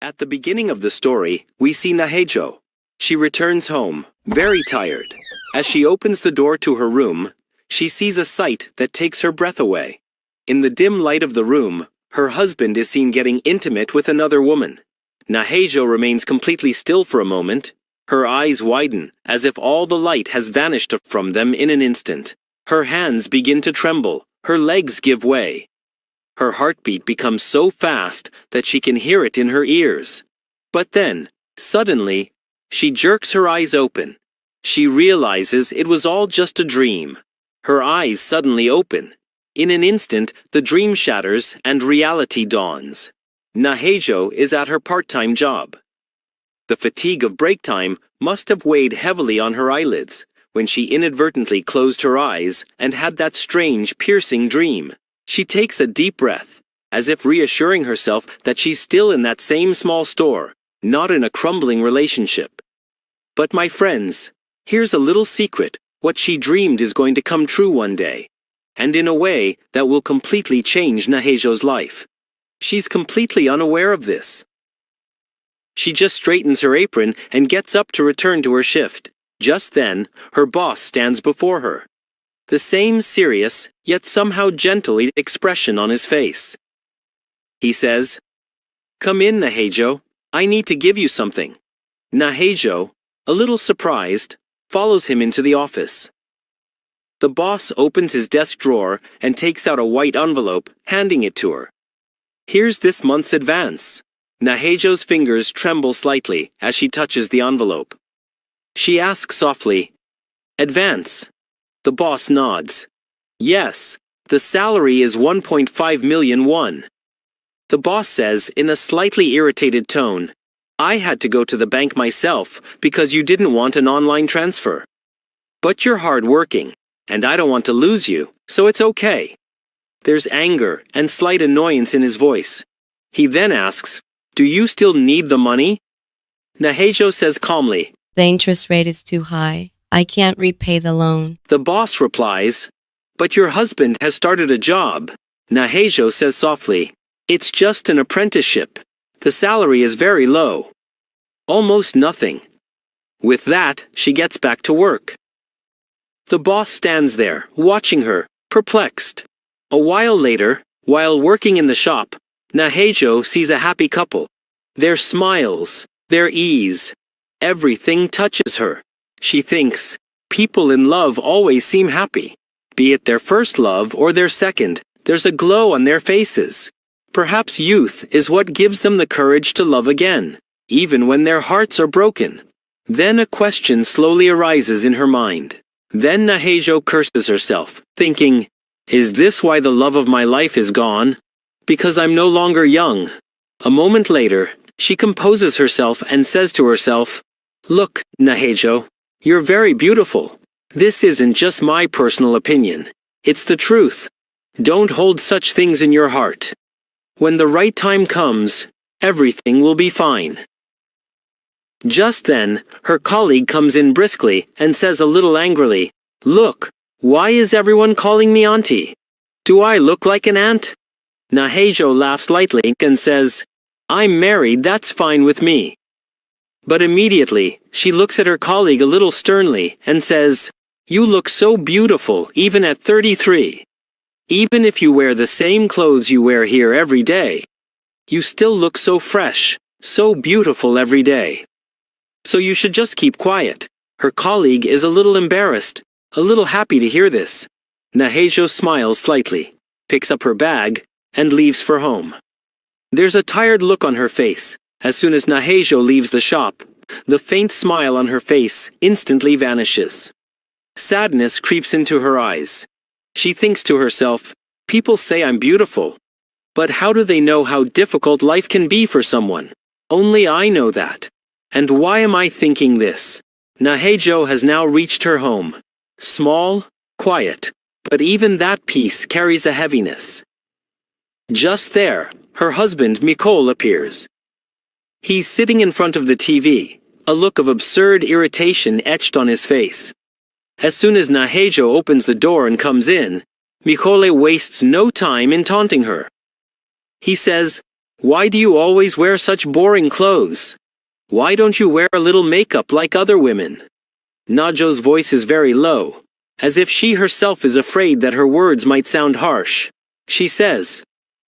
At the beginning of the story, we see Nahejo. She returns home, very tired. As she opens the door to her room, she sees a sight that takes her breath away. In the dim light of the room, her husband is seen getting intimate with another woman. Nahejo remains completely still for a moment. Her eyes widen, as if all the light has vanished from them in an instant. Her hands begin to tremble, her legs give way. Her heartbeat becomes so fast that she can hear it in her ears. But then, suddenly, she jerks her eyes open. She realizes it was all just a dream. Her eyes suddenly open. In an instant, the dream shatters and reality dawns. Nahejo is at her part-time job. The fatigue of break time must have weighed heavily on her eyelids when she inadvertently closed her eyes and had that strange, piercing dream. She takes a deep breath, as if reassuring herself that she's still in that same small store, not in a crumbling relationship. But my friends, here's a little secret. What she dreamed is going to come true one day, and in a way that will completely change Nahejo's life. She's completely unaware of this. She just straightens her apron and gets up to return to her shift. Just then, her boss stands before her. The same serious, yet somehow gentle expression on his face. He says, "Come in, Nahejo. I need to give you something." Nahejo, a little surprised, follows him into the office. The boss opens his desk drawer and takes out a white envelope, handing it to her. "Here's this month's advance." Nahejo's fingers tremble slightly as she touches the envelope. She asks softly, "Advance?" The boss nods. "Yes, the salary is 1.5 million won." The boss says in a slightly irritated tone, "I had to go to the bank myself because you didn't want an online transfer. But you're hard-working, and I don't want to lose you, so it's okay." There's anger and slight annoyance in his voice. He then asks, "Do you still need the money?" Nahejo says calmly, "The interest rate is too high. I can't repay the loan." The boss replies, "But your husband has started a job." Nahejo says softly, "It's just an apprenticeship. The salary is very low. Almost nothing." With that, she gets back to work. The boss stands there, watching her, perplexed. A while later, while working in the shop, Nahejo sees a happy couple. Their smiles, their ease, everything touches her. She thinks, people in love always seem happy. Be it their first love or their second, there's a glow on their faces. Perhaps youth is what gives them the courage to love again, even when their hearts are broken. Then a question slowly arises in her mind. Then Nahejo curses herself, thinking, "Is this why the love of my life is gone? Because I'm no longer young." A moment later, she composes herself and says to herself, "Look, Nahejo, you're very beautiful. This isn't just my personal opinion. It's the truth. Don't hold such things in your heart. When the right time comes, everything will be fine." Just then, her colleague comes in briskly and says a little angrily, "Look, why is everyone calling me auntie? Do I look like an aunt?" Nahejo laughs lightly and says, "I'm married, that's fine with me." But immediately, she looks at her colleague a little sternly and says, "You look so beautiful even at 33. Even if you wear the same clothes you wear here every day, you still look so fresh, so beautiful every day. So you should just keep quiet." Her colleague is a little embarrassed, a little happy to hear this. Nahejo smiles slightly, picks up her bag, and leaves for home. There's a tired look on her face. As soon as Nahejo leaves the shop, the faint smile on her face instantly vanishes. Sadness creeps into her eyes. She thinks to herself, "People say I'm beautiful. But how do they know how difficult life can be for someone? Only I know that. And why am I thinking this?" Nahejo has now reached her home. Small, quiet, but even that peace carries a heaviness. Just there, her husband Mikol appears. He's sitting in front of the TV, a look of absurd irritation etched on his face. As soon as Nahejo opens the door and comes in, Mikole wastes no time in taunting her. He says, Why do you always wear such boring clothes? Why don't you wear a little makeup like other women? Najo's voice is very low, as if she herself is afraid that her words might sound harsh. She says,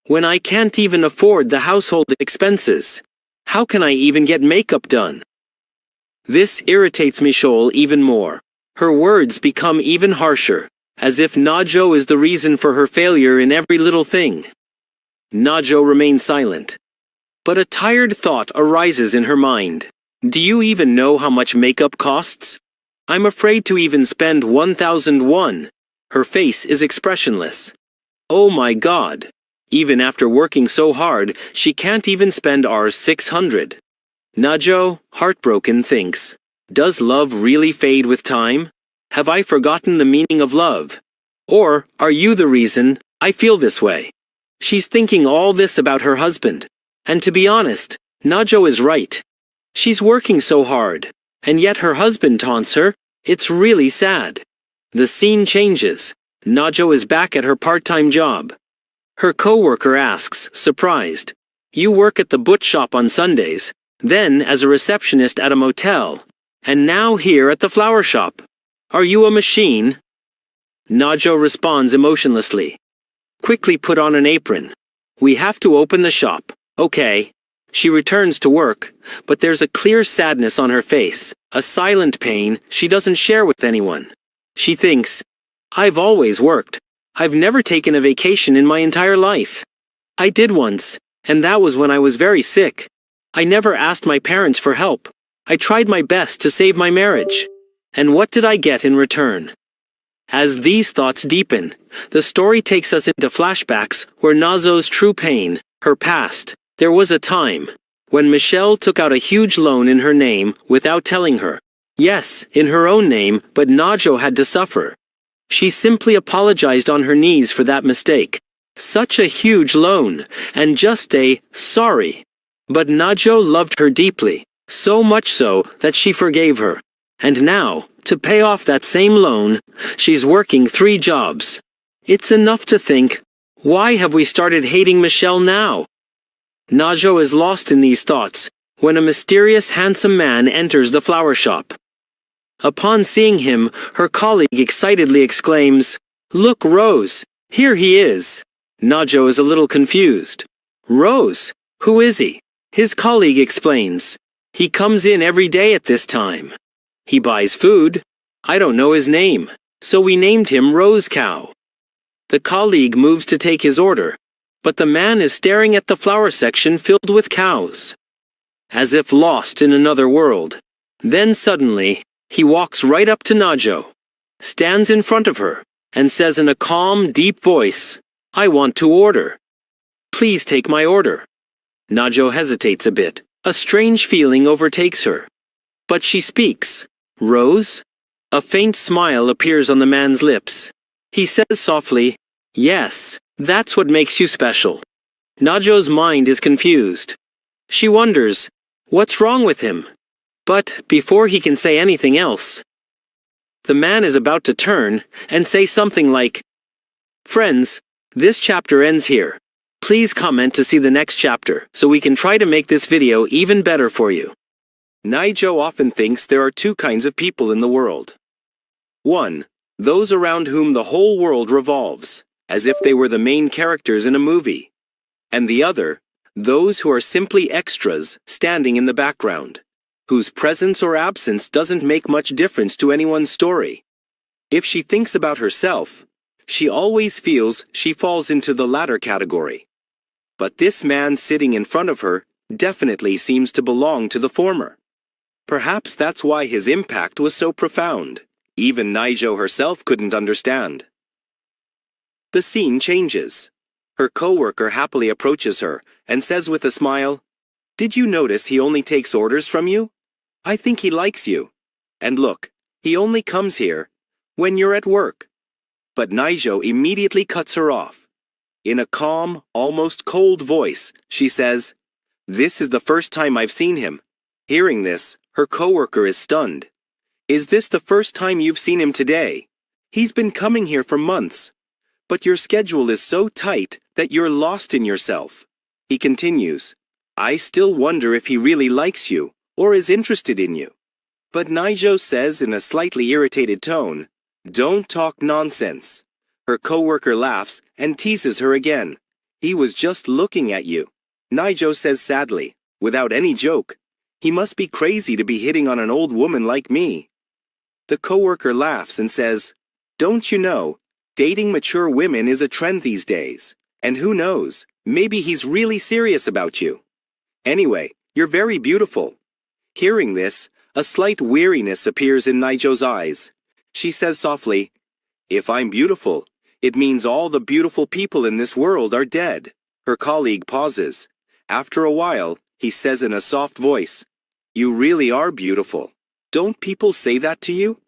"When I can't even afford the household expenses, how can I even get makeup done?" This irritates Michelle even more. Her words become even harsher, as if Najo is the reason for her failure in every little thing. Najo remains silent. But a tired thought arises in her mind. Do you even know how much makeup costs? I'm afraid to even spend 1,001. Her face is expressionless. Oh my God. Even after working so hard, she can't even spend our 600. Najo, heartbroken, thinks, does love really fade with time? Have I forgotten the meaning of love? Or are you the reason I feel this way? She's thinking all this about her husband. And to be honest, Najo is right. She's working so hard, and yet her husband taunts her. It's really sad. The scene changes. Najo is back at her part-time job. Her coworker asks, surprised, "You work at the butch shop on Sundays, then as a receptionist at a motel, and now here at the flower shop. Are you a machine?" Najo responds emotionlessly. "Quickly put on an apron. We have to open the shop." Okay. She returns to work, but there's a clear sadness on her face, a silent pain she doesn't share with anyone. She thinks, I've always worked. I've never taken a vacation in my entire life. I did once, and that was when I was very sick. I never asked my parents for help. I tried my best to save my marriage. And what did I get in return? As these thoughts deepen, the story takes us into flashbacks where Nazo's true pain, her past. There was a time when Michelle took out a huge loan in her name without telling her. Yes, in her own name, but Najo had to suffer. She simply apologized on her knees for that mistake. Such a huge loan, and just a sorry. But Najo loved her deeply, so much so that she forgave her. And now, to pay off that same loan, she's working 3 jobs. It's enough to think, why have we started hating Michelle now? Najo is lost in these thoughts when a mysterious handsome man enters the flower shop. Upon seeing him, her colleague excitedly exclaims, "Look, Rose, here he is." Najo is a little confused. Rose? Who is he? His colleague explains. He comes in every day at this time. He buys food. I don't know his name, so we named him Rose Cow. The colleague moves to take his order, but the man is staring at the flower section filled with cows, as if lost in another world. Then suddenly, he walks right up to Najo, stands in front of her, and says in a calm, deep voice, "I want to order. Please take my order." Najo hesitates a bit. A strange feeling overtakes her. But she speaks. "Rose?" A faint smile appears on the man's lips. He says softly, "Yes, that's what makes you special." Najo's mind is confused. She wonders, what's wrong with him? But before he can say anything else, the man is about to turn and say something like, "Friends, this chapter ends here. Please comment to see the next chapter so we can try to make this video even better for you." Najo often thinks there are 2 kinds of people in the world. 1. Those around whom the whole world revolves, as if they were the main characters in a movie. And the other, those who are simply extras standing in the background, whose presence or absence doesn't make much difference to anyone's story. If she thinks about herself, she always feels she falls into the latter category. But this man sitting in front of her definitely seems to belong to the former. Perhaps that's why his impact was so profound. Even Najo herself couldn't understand. The scene changes. Her coworker happily approaches her and says with a smile, "Did you notice he only takes orders from you? I think he likes you. And look, he only comes here when you're at work." But Najo immediately cuts her off. In a calm, almost cold voice, she says, "This is the first time I've seen him." Hearing this, her coworker is stunned. "Is this the first time you've seen him today? He's been coming here for months. But your schedule is so tight that you're lost in yourself. He continues, I still wonder if he really likes you or is interested in you. But Naijo says in a slightly irritated tone, Don't talk nonsense. Her coworker laughs and teases her again. He was just looking at you. Naijo says sadly, without any joke, he must be crazy to be hitting on an old woman like me. The coworker laughs and says, Don't you know, dating mature women is a trend these days. And who knows, maybe he's really serious about you. Anyway, you're very beautiful. Hearing this, a slight weariness appears in Naijo's eyes. She says softly, If I'm beautiful, it means all the beautiful people in this world are dead. Her colleague pauses. After a while, he says in a soft voice, You really are beautiful. Don't people say that to you?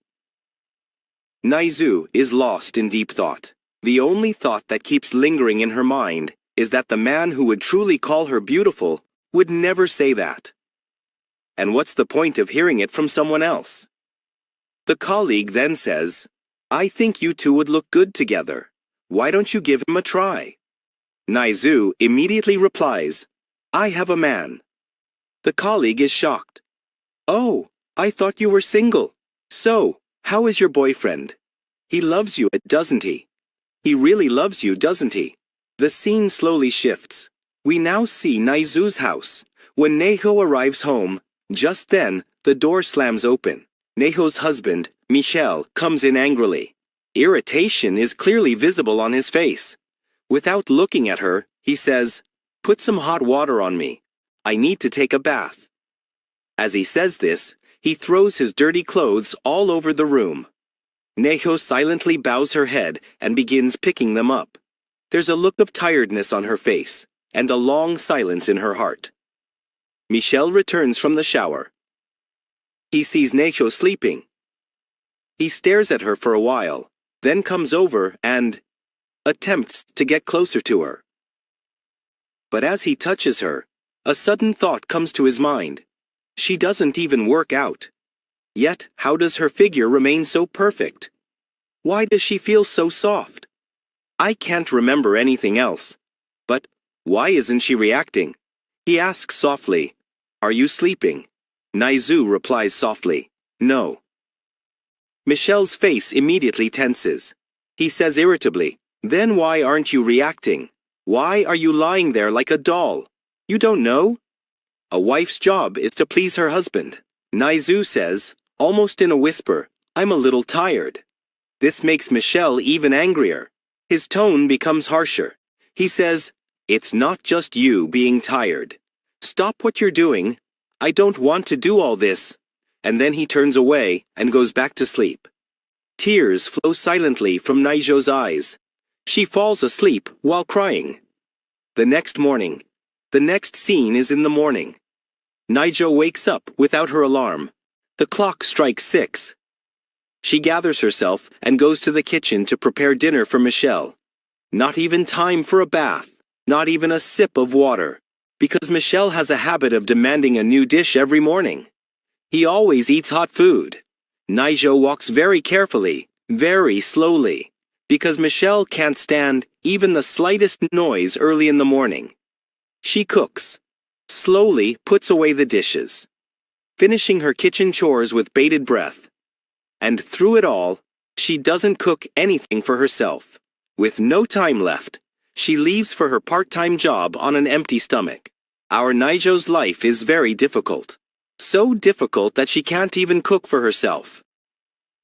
Naizu is lost in deep thought. The only thought that keeps lingering in her mind is that the man who would truly call her beautiful would never say that. And what's the point of hearing it from someone else? The colleague then says, I think you two would look good together. Why don't you give him a try? Naizu immediately replies, I have a man. The colleague is shocked. Oh, I thought you were single. So, how is your boyfriend? He loves you, doesn't he? He really loves you, doesn't he? The scene slowly shifts. We now see Naizu's house. When Neho arrives home, just then, the door slams open. Neho's husband, Michel, comes in angrily. Irritation is clearly visible on his face. Without looking at her, he says, Put some hot water on me. I need to take a bath. As he says this, he throws his dirty clothes all over the room. Neho silently bows her head and begins picking them up. There's a look of tiredness on her face and a long silence in her heart. Michel returns from the shower. He sees Neho sleeping. He stares at her for a while, then comes over and attempts to get closer to her. But as he touches her, a sudden thought comes to his mind. She doesn't even work out. Yet, how does her figure remain so perfect? Why does she feel so soft? I can't remember anything else. But why isn't she reacting? He asks softly, Are you sleeping? Naizu replies softly, No. Michel's face immediately tenses. He says irritably, Then why aren't you reacting? Why are you lying there like a doll? You don't know? A wife's job is to please her husband. Naizu says, almost in a whisper, I'm a little tired. This makes Michel even angrier. His tone becomes harsher. He says, It's not just you being tired. Stop what you're doing. I don't want to do all this. And then he turns away and goes back to sleep. Tears flow silently from Naijo's eyes. She falls asleep while crying. The next morning. The next scene is in the morning. Naijo wakes up without her alarm. The clock strikes 6. She gathers herself and goes to the kitchen to prepare dinner for Michel. Not even time for a bath, not even a sip of water, because Michel has a habit of demanding a new dish every morning. He always eats hot food. Naijo walks very carefully, very slowly, because Michel can't stand even the slightest noise early in the morning. She cooks, slowly puts away the dishes, finishing her kitchen chores with bated breath. And through it all, she doesn't cook anything for herself. With no time left, she leaves for her part-time job on an empty stomach. Our Naijo's life is very difficult. So difficult that she can't even cook for herself.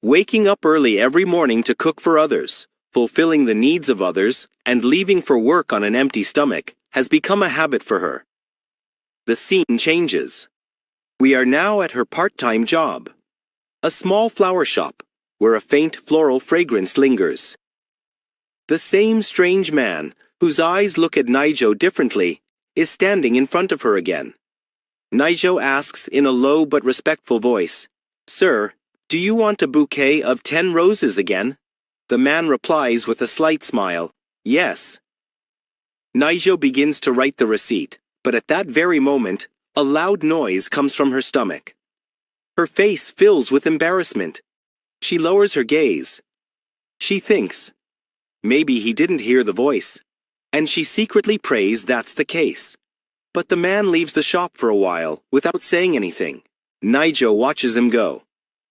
Waking up early every morning to cook for others, fulfilling the needs of others, and leaving for work on an empty stomach has become a habit for her. The scene changes. We are now at her part-time job. A small flower shop, where a faint floral fragrance lingers. The same strange man, whose eyes look at Naijo differently, is standing in front of her again. Naijo asks in a low but respectful voice, Sir, do you want a bouquet of 10 roses again? The man replies with a slight smile, Yes. Naijo begins to write the receipt, but at that very moment, a loud noise comes from her stomach. Her face fills with embarrassment. She lowers her gaze. She thinks, maybe he didn't hear the voice, and she secretly prays that's the case. But the man leaves the shop for a while without saying anything. Naijo watches him go.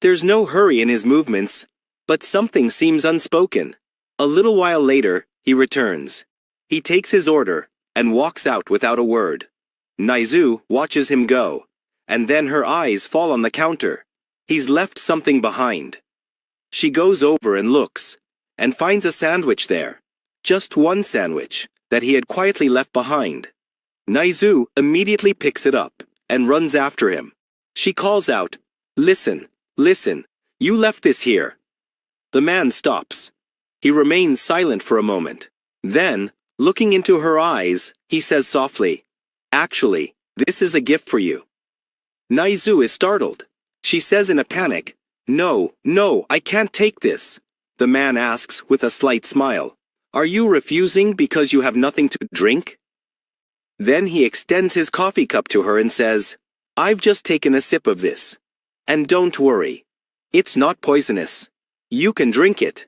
There's no hurry in his movements, but something seems unspoken. A little while later, he returns. He takes his order and walks out without a word. Naizu watches him go, and then her eyes fall on the counter. He's left something behind. She goes over and looks, and finds a sandwich there. Just one sandwich that he had quietly left behind. Naizu immediately picks it up and runs after him. She calls out, "Listen, listen, you left this here." The man stops. He remains silent for a moment. Then, looking into her eyes, he says softly, "Actually, this is a gift for you." Naizu is startled. She says in a panic, "No, no, I can't take this." The man asks with a slight smile, "Are you refusing because you have nothing to drink?" Then he extends his coffee cup to her and says, "I've just taken a sip of this. And don't worry. It's not poisonous. You can drink it."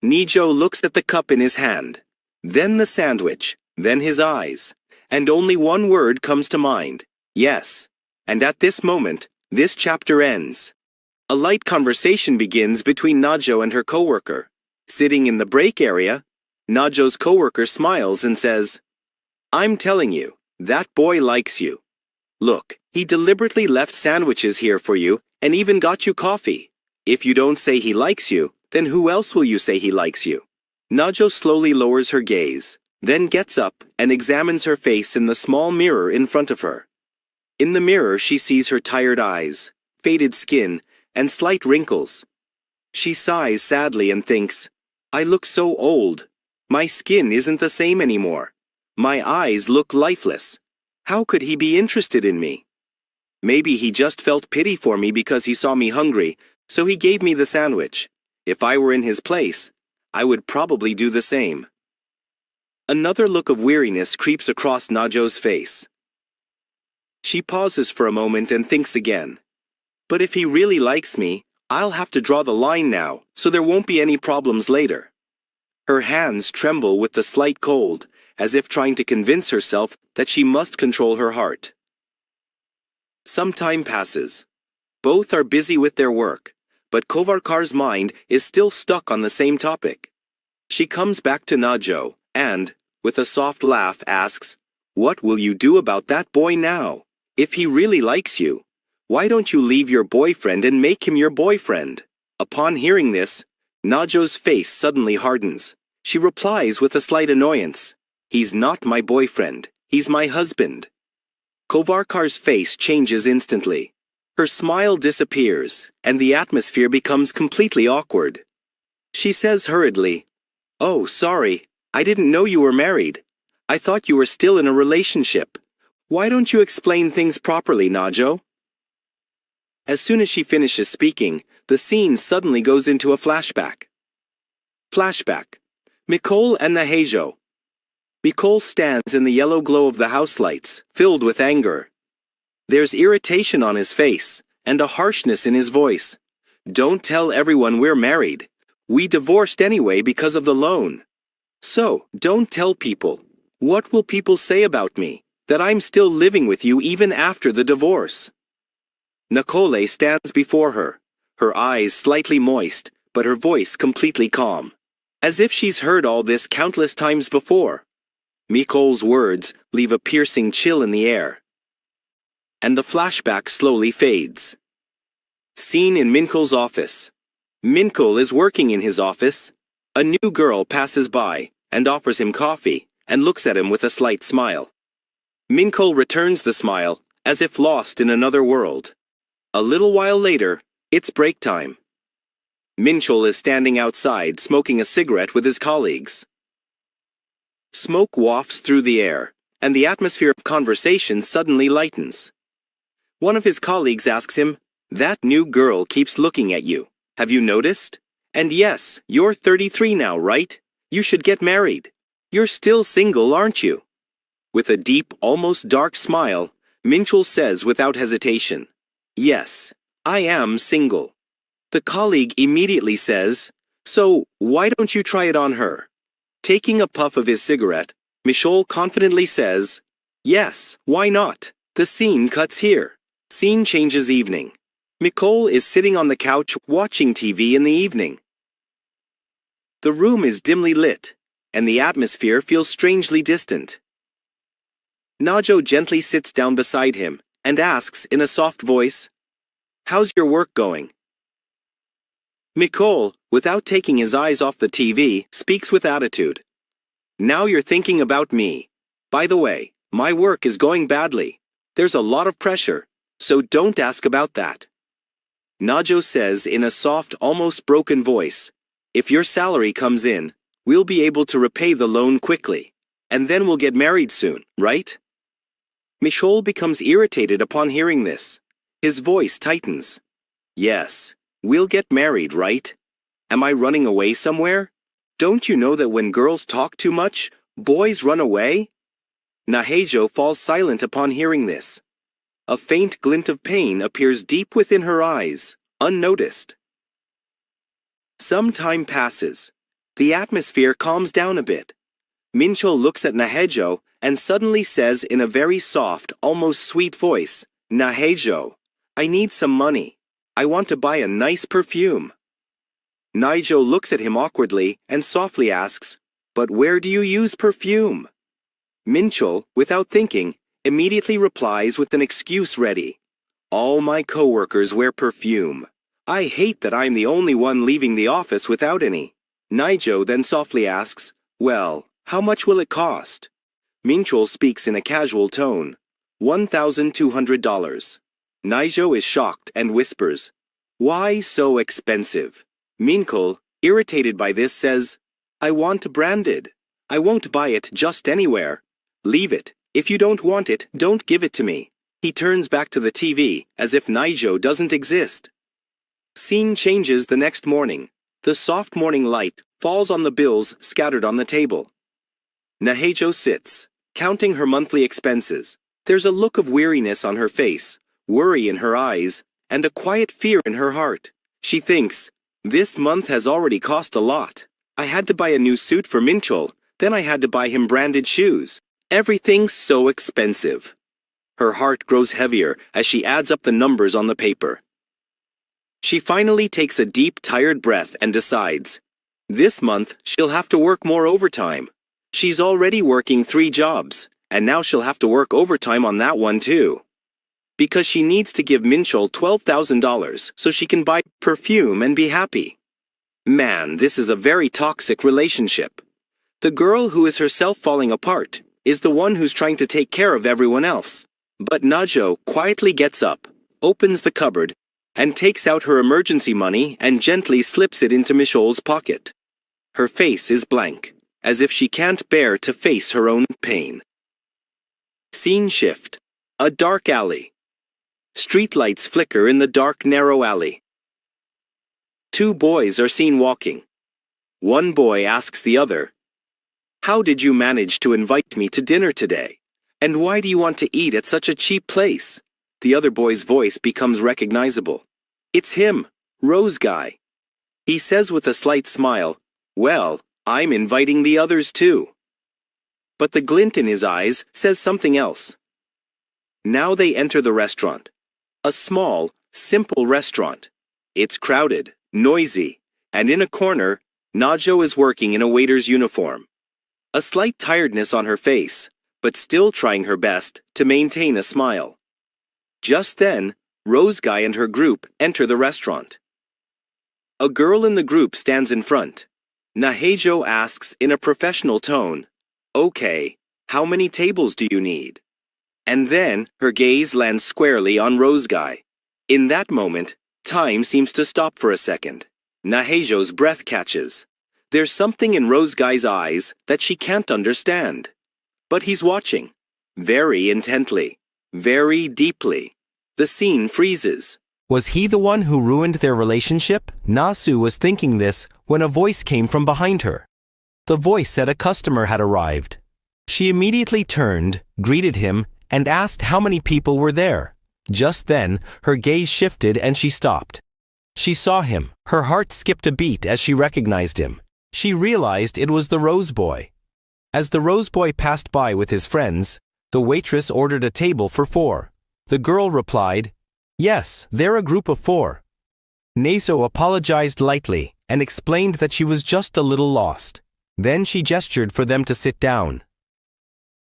Nijo looks at the cup in his hand, then the sandwich, then his eyes, and only one word comes to mind, "Yes." And at this moment, this chapter ends. A light conversation begins between Najo and her coworker. Sitting in the break area, Najo's coworker smiles and says, "I'm telling you, that boy likes you. Look, he deliberately left sandwiches here for you and even got you coffee. If you don't say he likes you, then who else will you say he likes you?" Najo slowly lowers her gaze, then gets up and examines her face in the small mirror in front of her. In the mirror, she sees her tired eyes, faded skin, and slight wrinkles. She sighs sadly and thinks, "I look so old. My skin isn't the same anymore. My eyes look lifeless. How could he be interested in me? Maybe he just felt pity for me because he saw me hungry, so he gave me the sandwich. If I were in his place, I would probably do the same." Another look of weariness creeps across Najo's face. She pauses for a moment and thinks again. "But if he really likes me, I'll have to draw the line now, so there won't be any problems later." Her hands tremble with the slight cold, as if trying to convince herself that she must control her heart. Some time passes. Both are busy with their work, but Kovarkar's mind is still stuck on the same topic. She comes back to Najo and, with a soft laugh, asks, "What will you do about that boy now? If he really likes you, why don't you leave your boyfriend and make him your boyfriend?" Upon hearing this, Najo's face suddenly hardens. She replies with a slight annoyance, "He's not my boyfriend. He's my husband." Kovarkar's face changes instantly. Her smile disappears, and the atmosphere becomes completely awkward. She says hurriedly, "Oh, sorry. I didn't know you were married. I thought you were still in a relationship. Why don't you explain things properly, Najo?" As soon as she finishes speaking, the scene suddenly goes into a flashback. Flashback. Mikol and Nahejo. Mikol stands in the yellow glow of the house lights, filled with anger. There's irritation on his face, and a harshness in his voice. "Don't tell everyone we're married. We divorced anyway because of the loan. So, don't tell people. What will people say about me? That I'm still living with you even after the divorce?" Nicole stands before her, her eyes slightly moist, but her voice completely calm, as if she's heard all this countless times before. Mikol's words leave a piercing chill in the air. And the flashback slowly fades. Scene in Minkol's office. Minkol is working in his office. A new girl passes by and offers him coffee and looks at him with a slight smile. Minkol returns the smile, as if lost in another world. A little while later, it's break time. Minchol is standing outside smoking a cigarette with his colleagues. Smoke wafts through the air, and the atmosphere of conversation suddenly lightens. One of his colleagues asks him, "That new girl keeps looking at you. Have you noticed? And yes, you're 33 now, right? You should get married. You're still single, aren't you?" With a deep, almost dark smile, Minchol says without hesitation, "Yes, I am single." The colleague immediately says, "So, why don't you try it on her?" Taking a puff of his cigarette, Michol confidently says, Yes, why not? The scene cuts here. Scene changes evening. Nicole is sitting on the couch watching TV in the evening. The room is dimly lit, and the atmosphere feels strangely distant. Najo gently sits down beside him and asks in a soft voice, "How's your work going?" Nicole, without taking his eyes off the TV, speaks with attitude. "Now you're thinking about me. By the way, my work is going badly. There's a lot of pressure, so don't ask about that." Najo says in a soft, almost broken voice, "If your salary comes in, we'll be able to repay the loan quickly, and then we'll get married soon, right?" Michol becomes irritated upon hearing this. His voice tightens. "Yes, we'll get married, right? Am I running away somewhere? Don't you know that when girls talk too much, boys run away?" Nahejo falls silent upon hearing this. A faint glint of pain appears deep within her eyes, unnoticed. Some time passes. The atmosphere calms down a bit. Mincho looks at Nahejo and suddenly says in a very soft, almost sweet voice, "Nahejo, I need some money. I want to buy a nice perfume." Nahejo looks at him awkwardly and softly asks, "But where do you use perfume?" Mincho, without thinking, immediately replies with an excuse ready. "All my coworkers wear perfume. I hate that I'm the only one leaving the office without any." Nahejo then softly asks, "Well, how much will it cost?" Mincho speaks in a casual tone, $1,200. Nahejo is shocked and whispers, "Why so expensive?" Mincho, irritated by this, says, "I want branded. I won't buy it just anywhere. Leave it. If you don't want it, don't give it to me." He turns back to the TV as if Nahejo doesn't exist. Scene changes the next morning. The soft morning light falls on the bills scattered on the table. Nahejo sits, counting her monthly expenses. There's a look of weariness on her face, worry in her eyes, and a quiet fear in her heart. She thinks, "This month has already cost a lot. I had to buy a new suit for Minchol, then I had to buy him branded shoes. Everything's so expensive." Her heart grows heavier as she adds up the numbers on the paper. She finally takes a deep, tired breath and decides, this month she'll have to work more overtime. She's already working 3 jobs, and now she'll have to work overtime on that one too. Because she needs to give Minchol $12,000 so she can buy perfume and be happy. Man, this is a very toxic relationship. The girl who is herself falling apart is the one who's trying to take care of everyone else. But Najo quietly gets up, opens the cupboard, and takes out her emergency money and gently slips it into Michol's pocket. Her face is blank, as if she can't bear to face her own pain. Scene shift. A dark alley. Streetlights flicker in the dark, narrow alley. 2 boys are seen walking. One boy asks the other, "How did you manage to invite me to dinner today? And why do you want to eat at such a cheap place?" The other boy's voice becomes recognizable. It's him, Rose Guy. He says with a slight smile, "Well, I'm inviting the others too." But the glint in his eyes says something else. Now they enter the restaurant. A small, simple restaurant. It's crowded, noisy, and in a corner, Najo is working in a waiter's uniform. A slight tiredness on her face, but still trying her best to maintain a smile. Just then, Rose Guy and her group enter the restaurant. A girl in the group stands in front. Nahejo asks in a professional tone, "Okay, how many tables do you need?" And then her gaze lands squarely on Rose Guy. In that moment, time seems to stop for a second. Nahejo's breath catches. There's something in Rose Guy's eyes that she can't understand. But he's watching, very intently, very deeply. The scene freezes. Was he the one who ruined their relationship? Nasu was thinking this when a voice came from behind her. The voice said a customer had arrived. She immediately turned, greeted him, and asked how many people were there. Just then, her gaze shifted and she stopped. She saw him. Her heart skipped a beat as she recognized him. She realized it was the Rose Boy. As the Rose Boy passed by with his friends, The waitress ordered a table for 4. The girl replied, "Yes, they're a group of 4. Naso apologized lightly and explained that she was just a little lost. Then she gestured for them to sit down.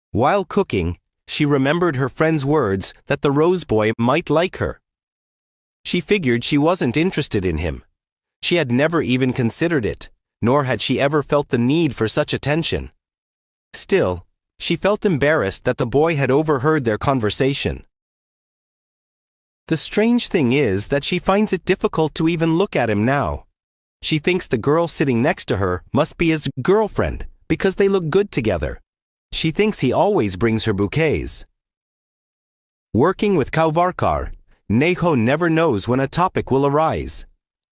While cooking, she remembered her friend's words that the Rose Boy might like her. She figured she wasn't interested in him. She had never even considered it, nor had she ever felt the need for such attention. Still, she felt embarrassed that the boy had overheard their conversation. The strange thing is that she finds it difficult to even look at him now. She thinks the girl sitting next to her must be his girlfriend because they look good together. She thinks he always brings her bouquets. Working with Kauvarkar, Neho never knows when a topic will arise.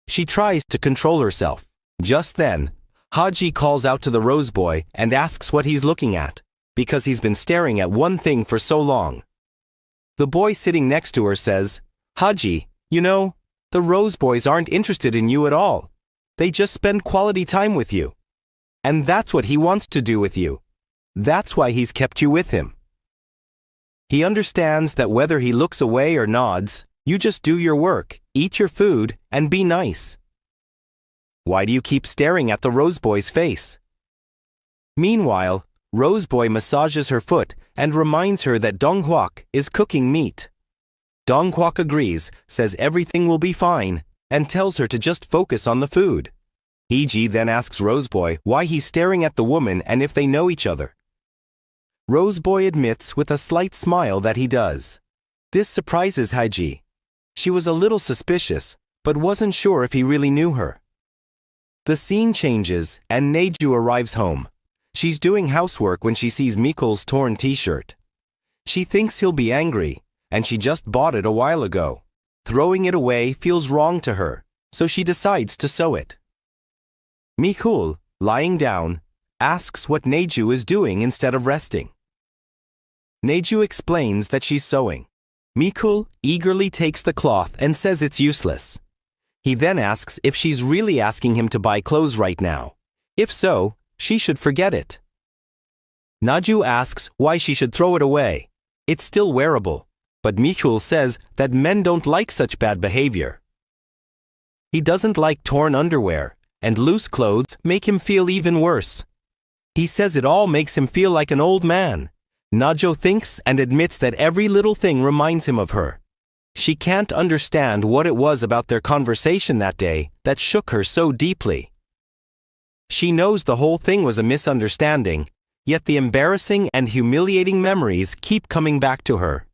She tries to control herself. Just then, Haji calls out to the Rose Boy and asks what he's looking at, because he's been staring at one thing for so long. The boy sitting next to her says, "Haji, you know, the Rose Boys aren't interested in you at all. They just spend quality time with you. And that's what he wants to do with you. That's why he's kept you with him. He understands that whether he looks away or nods, you just do your work, eat your food, and be nice. Why do you keep staring at the Rose Boy's face?" Meanwhile, Rose Boy massages her foot and reminds her that Donghuak is cooking meat. Donghuak agrees, says everything will be fine, and tells her to just focus on the food. Hiji then asks Rose Boy why he's staring at the woman and if they know each other. Rose Boy admits with a slight smile that he does. This surprises Hiji. She was a little suspicious, but wasn't sure if he really knew her. The scene changes and Neju arrives home. She's doing housework when she sees Mikul's torn t-shirt. She thinks he'll be angry, and she just bought it a while ago. Throwing it away feels wrong to her, so she decides to sew it. Mikul, lying down, asks what Neju is doing instead of resting. Neju explains that she's sewing. Mikul eagerly takes the cloth and says it's useless. He then asks if she's really asking him to buy clothes right now. If so, she should forget it. Naju asks why she should throw it away. It's still wearable, but Mikul says that men don't like such bad behavior. He doesn't like torn underwear, and loose clothes make him feel even worse. He says it all makes him feel like an old man. Najo thinks and admits that every little thing reminds him of her. She can't understand what it was about their conversation that day that shook her so deeply. She knows the whole thing was a misunderstanding, yet the embarrassing and humiliating memories keep coming back to her.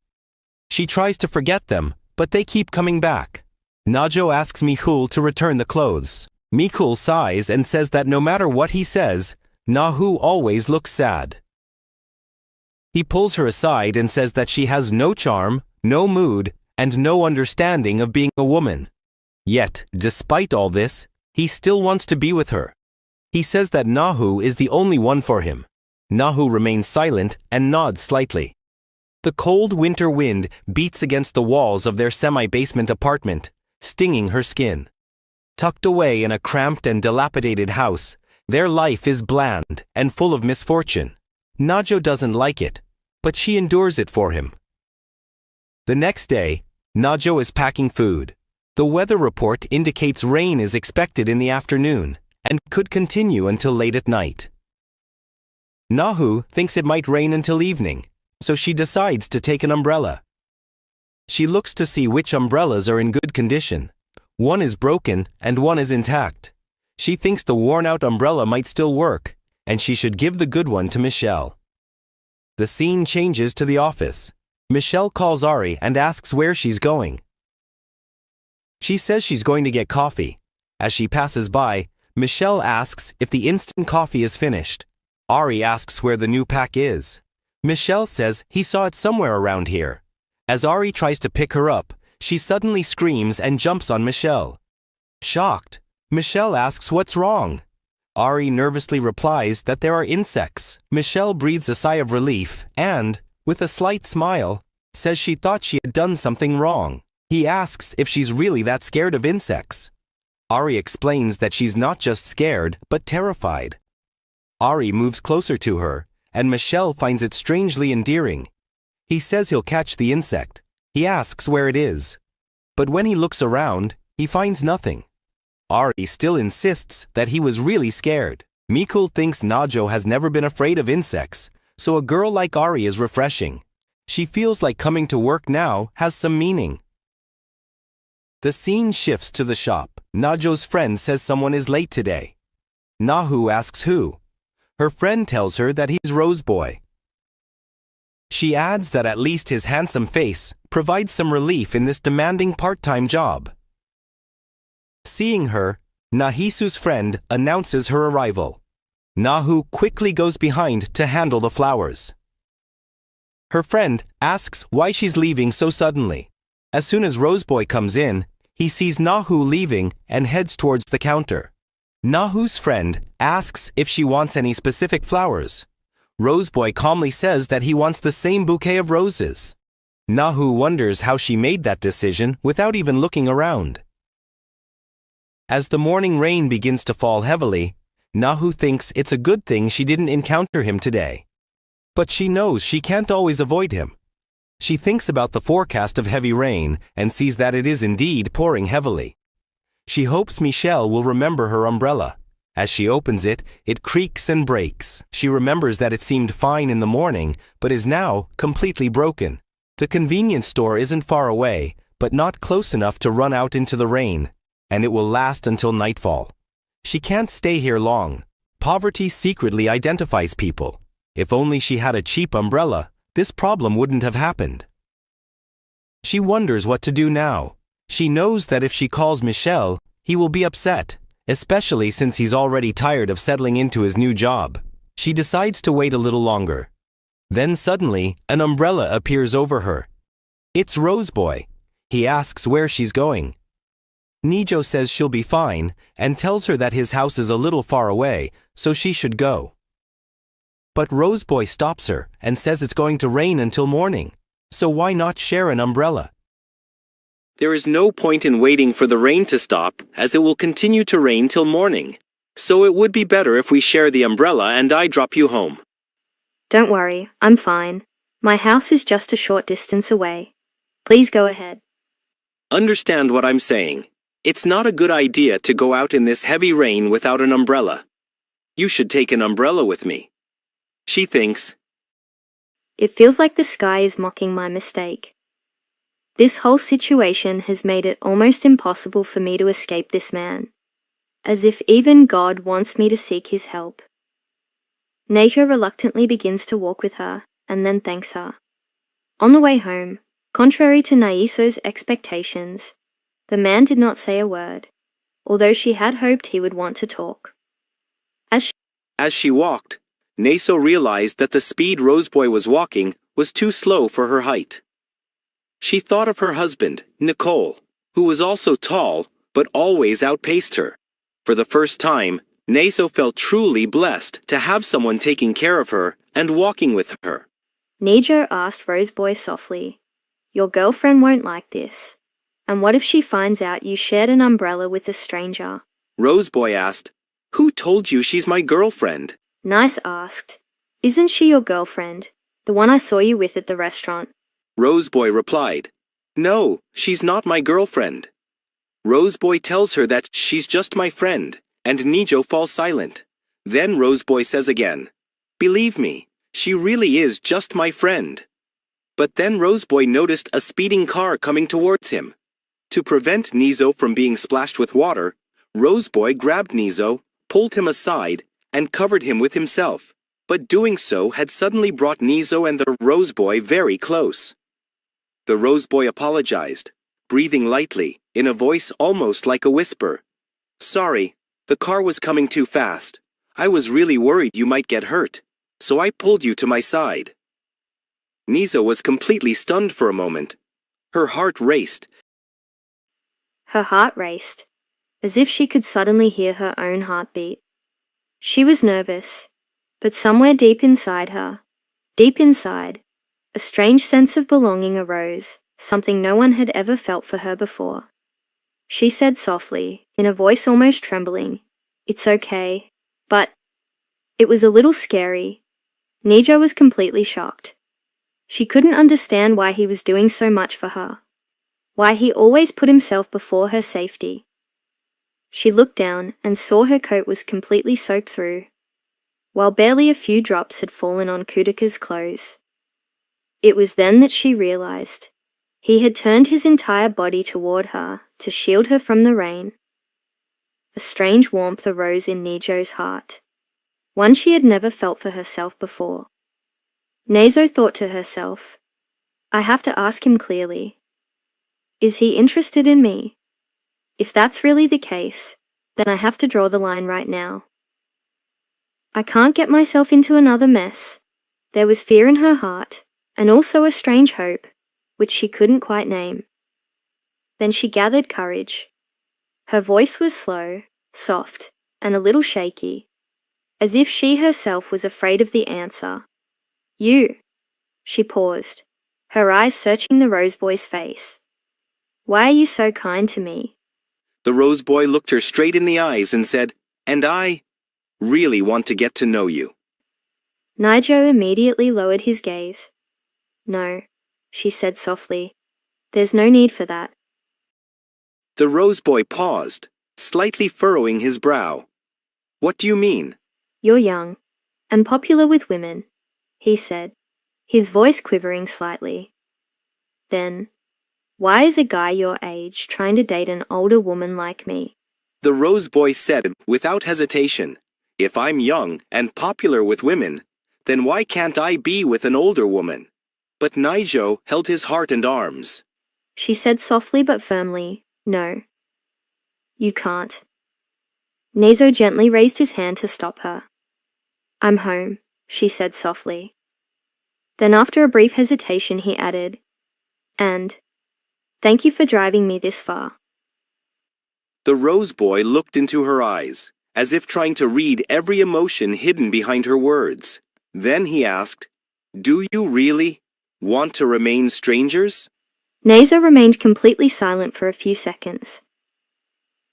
She tries to forget them, but they keep coming back. Najo asks Mikul to return the clothes. Mikul sighs and says that no matter what he says, Nahu always looks sad. He pulls her aside and says that she has no charm, no mood, and no understanding of being a woman. Yet, despite all this, he still wants to be with her. He says that Nahu is the only one for him. Nahu remains silent and nods slightly. The cold winter wind beats against the walls of their semi-basement apartment, stinging her skin. Tucked away in a cramped and dilapidated house, their life is bland and full of misfortune. Najo doesn't like it, but she endures it for him. The next day, Najo is packing food. The weather report indicates rain is expected in the afternoon and could continue until late at night. Nahu thinks it might rain until evening, so she decides to take an umbrella. She looks to see which umbrellas are in good condition. One is broken and one is intact. She thinks the worn-out umbrella might still work, and she should give the good one to Michelle. The scene changes to the office. Michelle calls Ari and asks where she's going. She says she's going to get coffee. As she passes by, Michelle asks if the instant coffee is finished. Ari asks where the new pack is. Michelle says he saw it somewhere around here. As Ari tries to pick her up, she suddenly screams and jumps on Michelle. Shocked, Michelle asks what's wrong. Ari nervously replies that there are insects. Michelle breathes a sigh of relief and, with a slight smile, says she thought she had done something wrong. He asks if she's really that scared of insects. Ari explains that she's not just scared, but terrified. Ari moves closer to her, and Michelle finds it strangely endearing, He says he'll catch the insect. He asks where it is. But when he looks around, he finds nothing. Ari still insists that he was really scared. Mikul thinks Najo has never been afraid of insects, so a girl like Ari is refreshing. She feels like coming to work now has some meaning. The scene shifts to the shop. Najo's friend says someone is late today. Nahu asks who. Her friend tells her that he's Roseboy. She adds that at least his handsome face provides some relief in this demanding part-time job. Seeing her, Nahisu's friend announces her arrival. Nahu quickly goes behind to handle the flowers. Her friend asks why she's leaving so suddenly. As soon as Roseboy comes in, he sees Nahu leaving and heads towards the counter. Nahu's friend asks if she wants any specific flowers. Roseboy calmly says that he wants the same bouquet of roses. Nahu wonders how she made that decision without even looking around. As the morning rain begins to fall heavily, Nahu thinks it's a good thing she didn't encounter him today. But she knows she can't always avoid him. She thinks about the forecast of heavy rain and sees that it is indeed pouring heavily. She hopes Michelle will remember her umbrella. As she opens it, it creaks and breaks. She remembers that it seemed fine in the morning, but is now completely broken. The convenience store isn't far away, but not close enough to run out into the rain, and it will last until nightfall. She can't stay here long. Poverty secretly identifies people. If only she had a cheap umbrella, this problem wouldn't have happened. She wonders what to do now. She knows that if she calls Michelle, he will be upset, especially since he's already tired of settling into his new job. She decides to wait a little longer. Then suddenly, an umbrella appears over her. It's Roseboy. He asks where she's going. Nijo says she'll be fine and tells her that his house is a little far away, so she should go. But Roseboy stops her and says it's going to rain until morning, so why not share an umbrella? There is no point in waiting for the rain to stop, as it will continue to rain till morning. So it would be better if we share the umbrella and I drop you home. Don't worry, I'm fine. My house is just a short distance away. Please go ahead. Understand what I'm saying. It's not a good idea to go out in this heavy rain without an umbrella. You should take an umbrella with me. She thinks. It feels like the sky is mocking my mistake. This whole situation has made it almost impossible for me to escape this man. As if even God wants me to seek his help. Nejo reluctantly begins to walk with her, and then thanks her. On the way home, contrary to Naiso's expectations, the man did not say a word, although she had hoped he would want to talk. As she walked, Naso realized that the speed Roseboy was walking was too slow for her height. She thought of her husband, Nicole, who was also tall, but always outpaced her. For the first time, Naso felt truly blessed to have someone taking care of her and walking with her. Nejo asked Roseboy softly, "Your girlfriend won't like this. And what if she finds out you shared an umbrella with a stranger?" Roseboy asked, "Who told you she's my girlfriend?" Nice asked, "Isn't she your girlfriend, the one I saw you with at the restaurant?" Roseboy replied, "No, she's not my girlfriend." Roseboy tells her that she's just my friend, and Nijo falls silent. Then Roseboy says again, "Believe me, she really is just my friend." But then Roseboy noticed a speeding car coming towards him. To prevent Nizo from being splashed with water, Roseboy grabbed Nizo, pulled him aside, and covered him with himself. But doing so had suddenly brought Nizo and the Roseboy very close. The Roseboy apologized, breathing lightly, in a voice almost like a whisper. "Sorry, the car was coming too fast. I was really worried you might get hurt, so I pulled you to my side." Nizo was completely stunned for a moment. Her heart raced. Her heart raced, as if she could suddenly hear her own heartbeat. She was nervous, but somewhere deep inside her, a strange sense of belonging arose, something no one had ever felt for her before. She said softly, in a voice almost trembling, "It's okay, but..." It was a little scary. Nijo was completely shocked. She couldn't understand why he was doing so much for her, why he always put himself before her safety. She looked down and saw her coat was completely soaked through, while barely a few drops had fallen on Kudika's clothes. It was then that she realized he had turned his entire body toward her to shield her from the rain. A strange warmth arose in Nijo's heart, one she had never felt for herself before. Nezo thought to herself, I have to ask him clearly. Is he interested in me? If that's really the case, then I have to draw the line right now. I can't get myself into another mess. There was fear in her heart, and also a strange hope, which she couldn't quite name. Then she gathered courage. Her voice was slow, soft, and a little shaky, as if she herself was afraid of the answer. You. She paused, her eyes searching the Rose Boy's face. Why are you so kind to me? The Rose Boy looked her straight in the eyes and said, And I really want to get to know you. Nijo immediately lowered his gaze. No, she said softly. There's no need for that. The Rose Boy paused, slightly furrowing his brow. What do you mean? You're young, and popular with women, he said, his voice quivering slightly. Then, why is a guy your age trying to date an older woman like me? The Rose Boy said without hesitation, If I'm young and popular with women, then why can't I be with an older woman? But Nijo held his heart and arms. She said softly but firmly, No. You can't. Nezo gently raised his hand to stop her. I'm home, she said softly. Then after a brief hesitation he added, And thank you for driving me this far. The Rose Boy looked into her eyes, as if trying to read every emotion hidden behind her words. Then he asked, Do you really want to remain strangers? Nezo remained completely silent for a few seconds.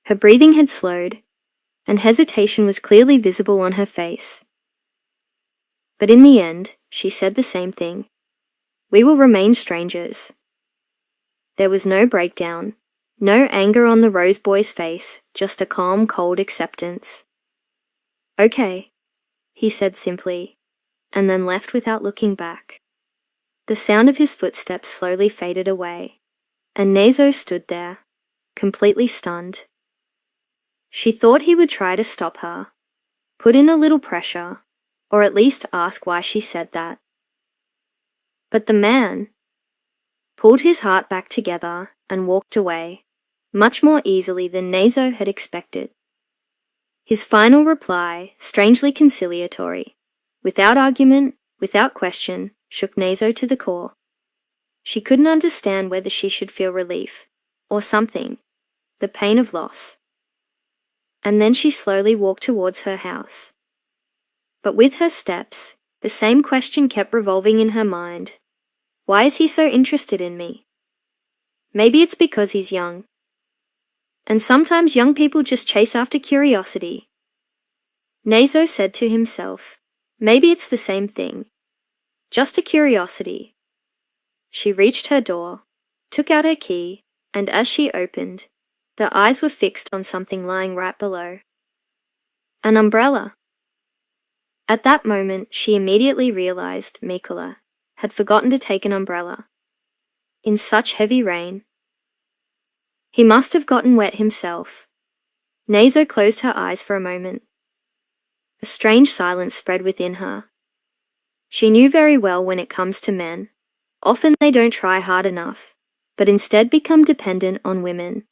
Her breathing had slowed, and hesitation was clearly visible on her face. But in the end, she said the same thing. We will remain strangers. There was no breakdown, no anger on the Rose Boy's face, just a calm, cold acceptance. Okay, he said simply, and then left without looking back. The sound of his footsteps slowly faded away, and Nezo stood there, completely stunned. She thought he would try to stop her, put in a little pressure, or at least ask why she said that. But the man pulled his heart back together and walked away, much more easily than Nezo had expected. His final reply, strangely conciliatory, without argument, without question, shook Nezo to the core. She couldn't understand whether she should feel relief, or something, the pain of loss. And then she slowly walked towards her house. But with her steps, the same question kept revolving in her mind. Why is he so interested in me? Maybe it's because he's young. And sometimes young people just chase after curiosity. Nezo said to himself, maybe it's the same thing. Just a curiosity. She reached her door, took out her key, and as she opened, their eyes were fixed on something lying right below. An umbrella. At that moment, she immediately realized Mikula had forgotten to take an umbrella. In such heavy rain. He must have gotten wet himself. Nezo closed her eyes for a moment. A strange silence spread within her. She knew very well when it comes to men, often they don't try hard enough, but instead become dependent on women.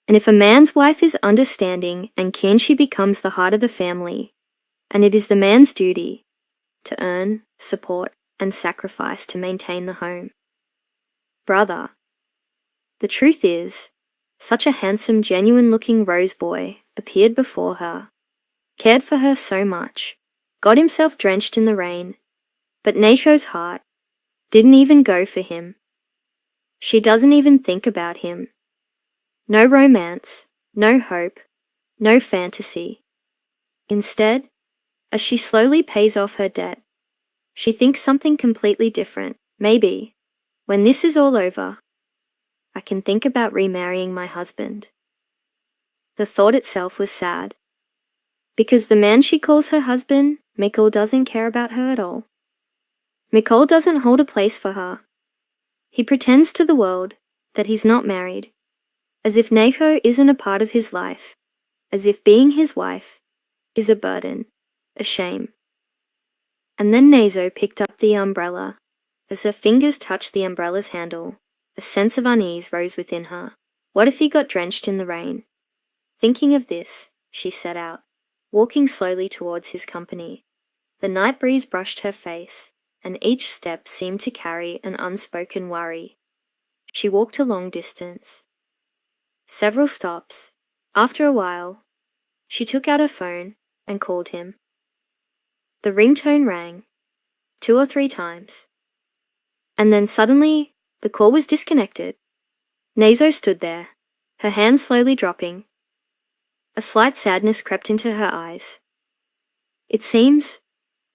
And if a man's wife is understanding and keen, she becomes the heart of the family, and it is the man's duty to earn, support, and sacrifice to maintain the home. Brother. The truth is, such a handsome, genuine-looking Rose Boy appeared before her, cared for her so much, got himself drenched in the rain, but Neisho's heart didn't even go for him. She doesn't even think about him. No romance, no hope, no fantasy. Instead, as she slowly pays off her debt, she thinks something completely different. Maybe, when this is all over, I can think about remarrying my husband. The thought itself was sad, because the man she calls her husband, Mikkel, doesn't care about her at all. Mikkel doesn't hold a place for her. He pretends to the world that he's not married, as if Neho isn't a part of his life, as if being his wife is a burden, a shame. And then Nezo picked up the umbrella. As her fingers touched the umbrella's handle, a sense of unease rose within her. What if he got drenched in the rain? Thinking of this, she set out, walking slowly towards his company. The night breeze brushed her face, and each step seemed to carry an unspoken worry. She walked a long distance. Several stops. After a while, she took out her phone and called him. The ringtone rang 2 or 3 times. And then suddenly, the call was disconnected. Nezo stood there, her hands slowly dropping. A slight sadness crept into her eyes. It seems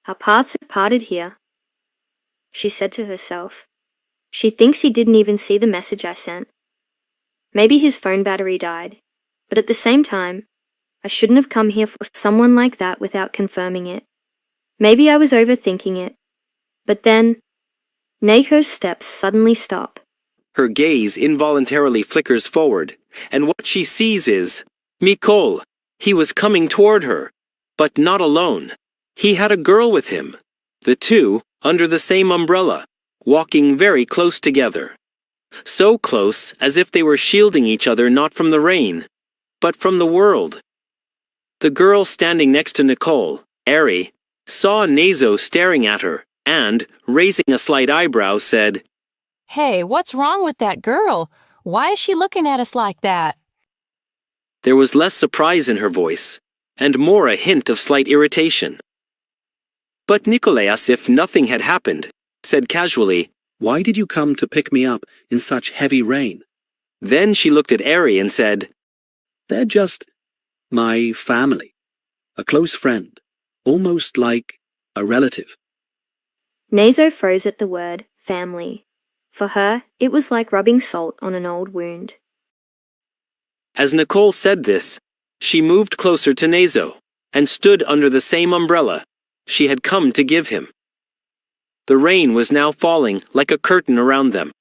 our paths have parted here, she said to herself. She thinks he didn't even see the message I sent. Maybe his phone battery died, but at the same time, I shouldn't have come here for someone like that without confirming it. Maybe I was overthinking it. But then, Neho's steps suddenly stop. Her gaze involuntarily flickers forward, and what she sees is Mikol. He was coming toward her, but not alone. He had a girl with him. The two, under the same umbrella, walking very close together. So close as if they were shielding each other not from the rain, but from the world. The girl standing next to Nicole, Ari, saw Nezo staring at her, and, raising a slight eyebrow, said, Hey, what's wrong with that girl? Why is she looking at us like that? There was less surprise in her voice, and more a hint of slight irritation. But Nikolai, as if nothing had happened, said casually, Why did you come to pick me up in such heavy rain? Then she looked at Ari and said, They're just my family, a close friend, almost like a relative. Nezo froze at the word family. For her, it was like rubbing salt on an old wound. As Nicole said this, she moved closer to Nezo, and stood under the same umbrella she had come to give him. The rain was now falling like a curtain around them.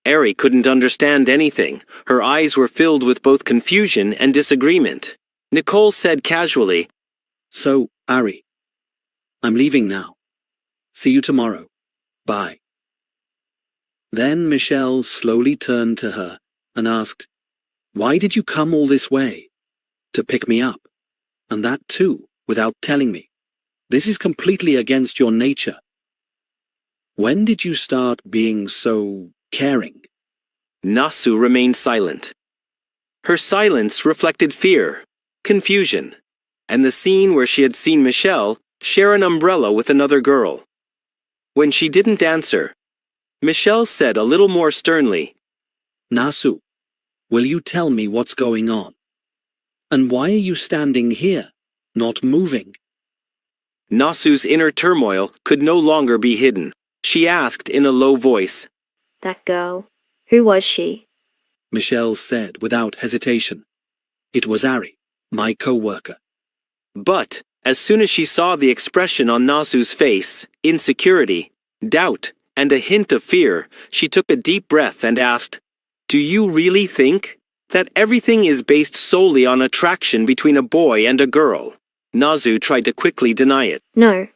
Ari couldn't understand anything. Her eyes were filled with both confusion and disagreement. Nicole said casually, So, Ari, I'm leaving now. See you tomorrow. Bye. Then Michelle slowly turned to her and asked, Why did you come all this way? To pick me up. And that too, without telling me. This is completely against your nature. When did you start being so caring? Nasu remained silent. Her silence reflected fear, confusion, and the scene where she had seen Michelle share an umbrella with another girl. When she didn't answer, Michelle said a little more sternly, Nasu, will you tell me what's going on? And why are you standing here, not moving? Nasu's inner turmoil could no longer be hidden. She asked in a low voice, That girl, who was she? Michelle said without hesitation. It was Ari, my co-worker. But, as soon as she saw the expression on Nasu's face, insecurity, doubt, and a hint of fear, she took a deep breath and asked, Do you really think that everything is based solely on attraction between a boy and a girl? Nasu tried to quickly deny it. No,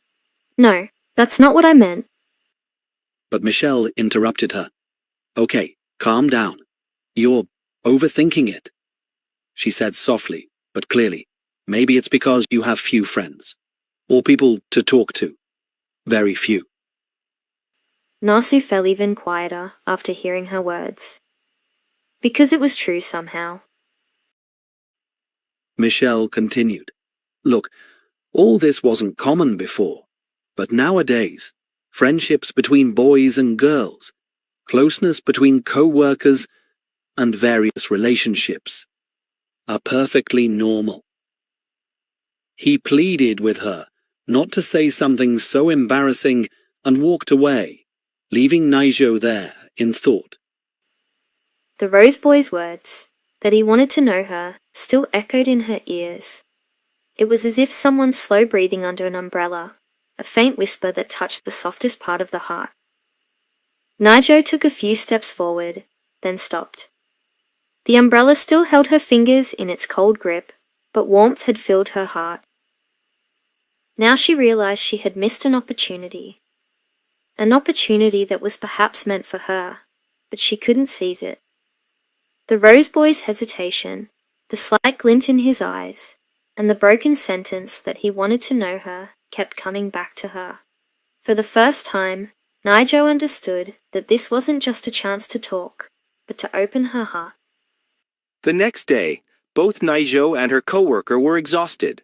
that's not what I meant. But Michelle interrupted her. Okay, calm down. You're overthinking it, she said softly, but clearly. Maybe it's because you have few friends, or people to talk to. Very few. Nasu fell even quieter after hearing her words. Because it was true somehow. Michelle continued. Look, all this wasn't common before, but nowadays, friendships between boys and girls, closeness between co-workers, and various relationships are perfectly normal. He pleaded with her not to say something so embarrassing and walked away, leaving Naijo there in thought. The Rose Boy's words, that he wanted to know her, still echoed in her ears. It was as if someone slow breathing under an umbrella, a faint whisper that touched the softest part of the heart. Naijo took a few steps forward, then stopped. The umbrella still held her fingers in its cold grip, but warmth had filled her heart. Now she realized she had missed an opportunity that was perhaps meant for her, but she couldn't seize it. The Rose Boy's hesitation, the slight glint in his eyes, and the broken sentence that he wanted to know her kept coming back to her. For the first time, Naijo understood that this wasn't just a chance to talk, but to open her heart. The next day, both Naijo and her co-worker were exhausted.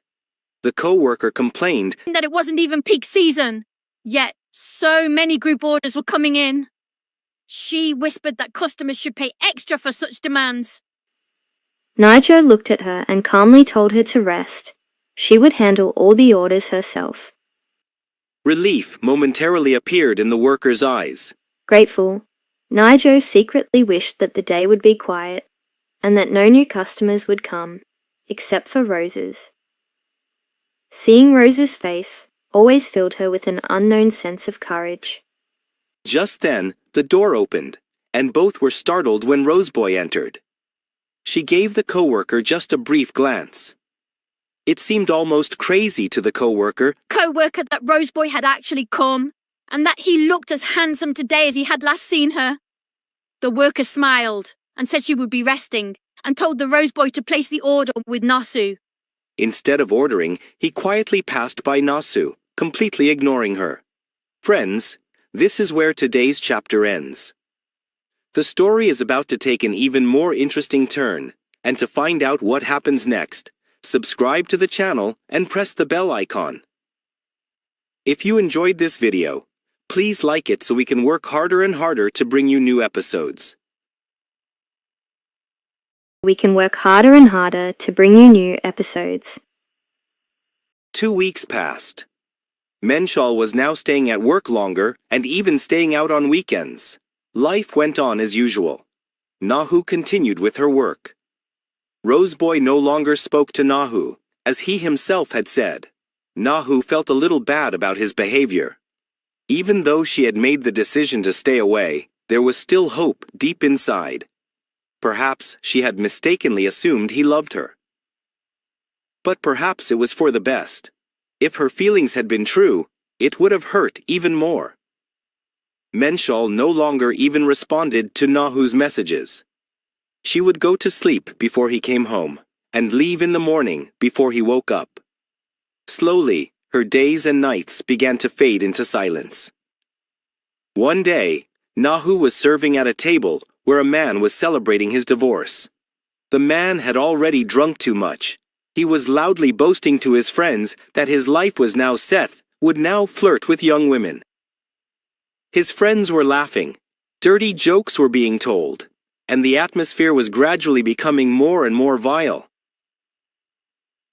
The co-worker complained that it wasn't even peak season, yet so many group orders were coming in. She whispered that customers should pay extra for such demands. Naijo looked at her and calmly told her to rest. She would handle all the orders herself. Relief momentarily appeared in the worker's eyes. Grateful, Naijo secretly wished that the day would be quiet, and that no new customers would come, except for Rose's. Seeing Rose's face always filled her with an unknown sense of courage. Just then, the door opened, and both were startled when Roseboy entered. She gave the co-worker just a brief glance. It seemed almost crazy to the co-worker That Roseboy had actually come, and that he looked as handsome today as he had last seen her. The worker smiled and said she would be resting, and told the Roseboy to place the order with Nasu. Instead of ordering, he quietly passed by Nasu, completely ignoring her. Friends, this is where today's chapter ends. The story is about to take an even more interesting turn, and to find out what happens next, subscribe to the channel and press the bell icon. If you enjoyed this video, please like it so we can work harder and harder to bring you new episodes. We can work harder and harder to bring you new episodes. 2 weeks passed. Menshal was now staying at work longer and even staying out on weekends. Life went on as usual. Nahu continued with her work. Roseboy no longer spoke to Nahu, as he himself had said. Nahu felt a little bad about his behavior. Even though she had made the decision to stay away, there was still hope deep inside. Perhaps she had mistakenly assumed he loved her. But perhaps it was for the best. If her feelings had been true, it would have hurt even more. Menshal no longer even responded to Nahu's messages. She would go to sleep before he came home, and leave in the morning before he woke up. Slowly, her days and nights began to fade into silence. One day, Nahu was serving at a table where a man was celebrating his divorce. The man had already drunk too much. He was loudly boasting to his friends that his life was now set, would now flirt with young women. His friends were laughing. Dirty jokes were being told, and the atmosphere was gradually becoming more and more vile.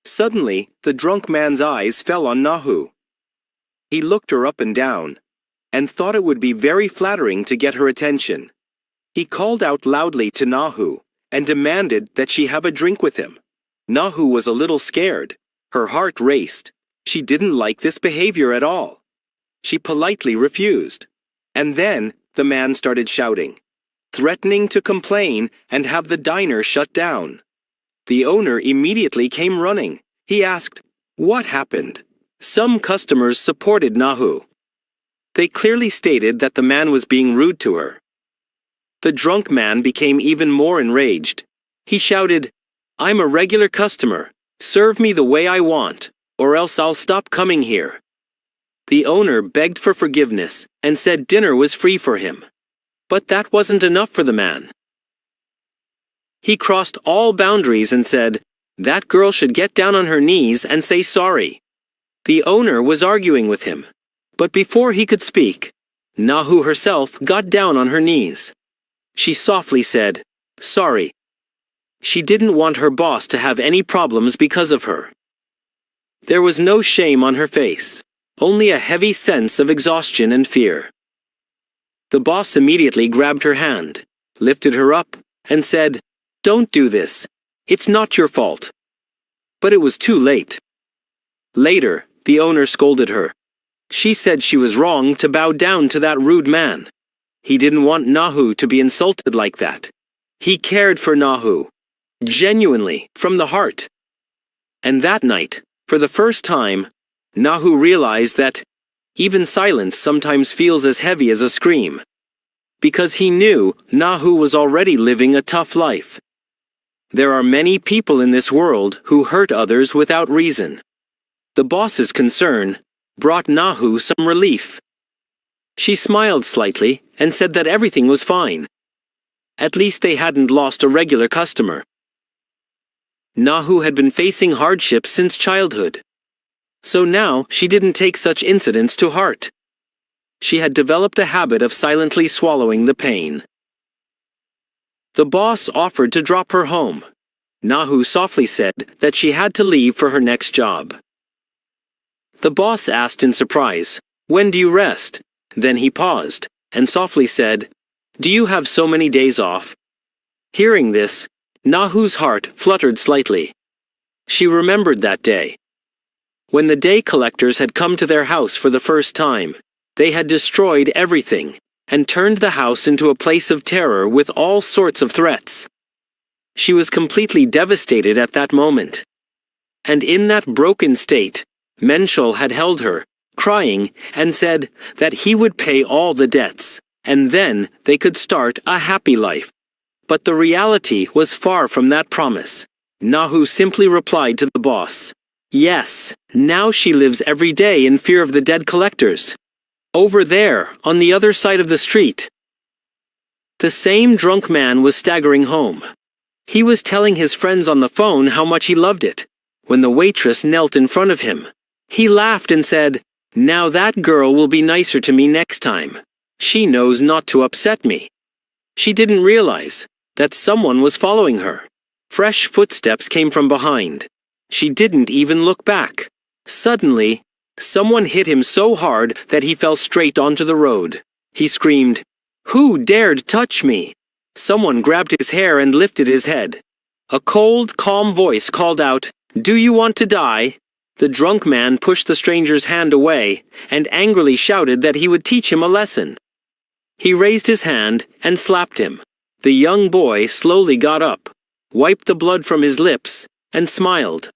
Suddenly, the drunk man's eyes fell on Nahu. He looked her up and down, and thought it would be very flattering to get her attention. He called out loudly to Nahu, and demanded that she have a drink with him. Nahu was a little scared. Her heart raced. She didn't like this behavior at all. She politely refused. And then, the man started shouting, threatening to complain and have the diner shut down. The owner immediately came running. He asked, "What happened?" Some customers supported Nahu. They clearly stated that the man was being rude to her. The drunk man became even more enraged. He shouted, "I'm a regular customer. Serve me the way I want, or else I'll stop coming here." The owner begged for forgiveness and said dinner was free for him. But that wasn't enough for the man. He crossed all boundaries and said, that girl should get down on her knees and say sorry. The owner was arguing with him. But before he could speak, Nahu herself got down on her knees. She softly said, "Sorry." She didn't want her boss to have any problems because of her. There was no shame on her face, only a heavy sense of exhaustion and fear. The boss immediately grabbed her hand, lifted her up, and said, "Don't do this. It's not your fault." But it was too late. Later, the owner scolded her. She said she was wrong to bow down to that rude man. He didn't want Nahu to be insulted like that. He cared for Nahu, genuinely, from the heart. And that night, for the first time, Nahu realized that even silence sometimes feels as heavy as a scream. Because he knew Nahu was already living a tough life. There are many people in this world who hurt others without reason. The boss's concern brought Nahu some relief. She smiled slightly and said that everything was fine. At least they hadn't lost a regular customer. Nahu had been facing hardship since childhood. So now she didn't take such incidents to heart. She had developed a habit of silently swallowing the pain. The boss offered to drop her home. Nahu softly said that she had to leave for her next job. The boss asked in surprise, "When do you rest?" Then he paused and softly said, "Do you have so many days off?" Hearing this, Nahu's heart fluttered slightly. She remembered that day. When the day collectors had come to their house for the first time, they had destroyed everything and turned the house into a place of terror with all sorts of threats. She was completely devastated at that moment. And in that broken state, Menshul had held her, crying, and said that he would pay all the debts, and then they could start a happy life. But the reality was far from that promise. Nahu simply replied to the boss, "Yes, now she lives every day in fear of the dead collectors. Over there, on the other side of the street." The same drunk man was staggering home. He was telling his friends on the phone how much he loved it. When the waitress knelt in front of him, he laughed and said, "Now that girl will be nicer to me next time. She knows not to upset me." She didn't realize that someone was following her. Fresh footsteps came from behind. She didn't even look back. Suddenly, someone hit him so hard that he fell straight onto the road. He screamed, "Who dared touch me?" Someone grabbed his hair and lifted his head. A cold, calm voice called out, "Do you want to die?" The drunk man pushed the stranger's hand away and angrily shouted that he would teach him a lesson. He raised his hand and slapped him. The young boy slowly got up, wiped the blood from his lips, and smiled.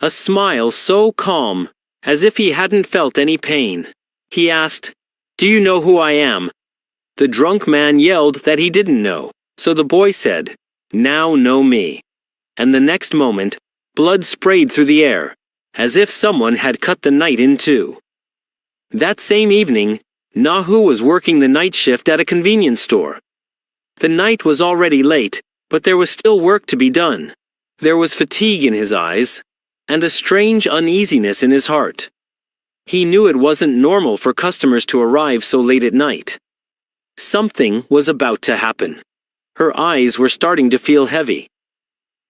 A smile so calm, as if he hadn't felt any pain. He asked, "Do you know who I am?" The drunk man yelled that he didn't know, so the boy said, "Now know me." And the next moment, blood sprayed through the air, as if someone had cut the night in two. That same evening, Nahu was working the night shift at a convenience store. The night was already late, but there was still work to be done. There was fatigue in his eyes, and a strange uneasiness in his heart. He knew it wasn't normal for customers to arrive so late at night. Something was about to happen. Her eyes were starting to feel heavy.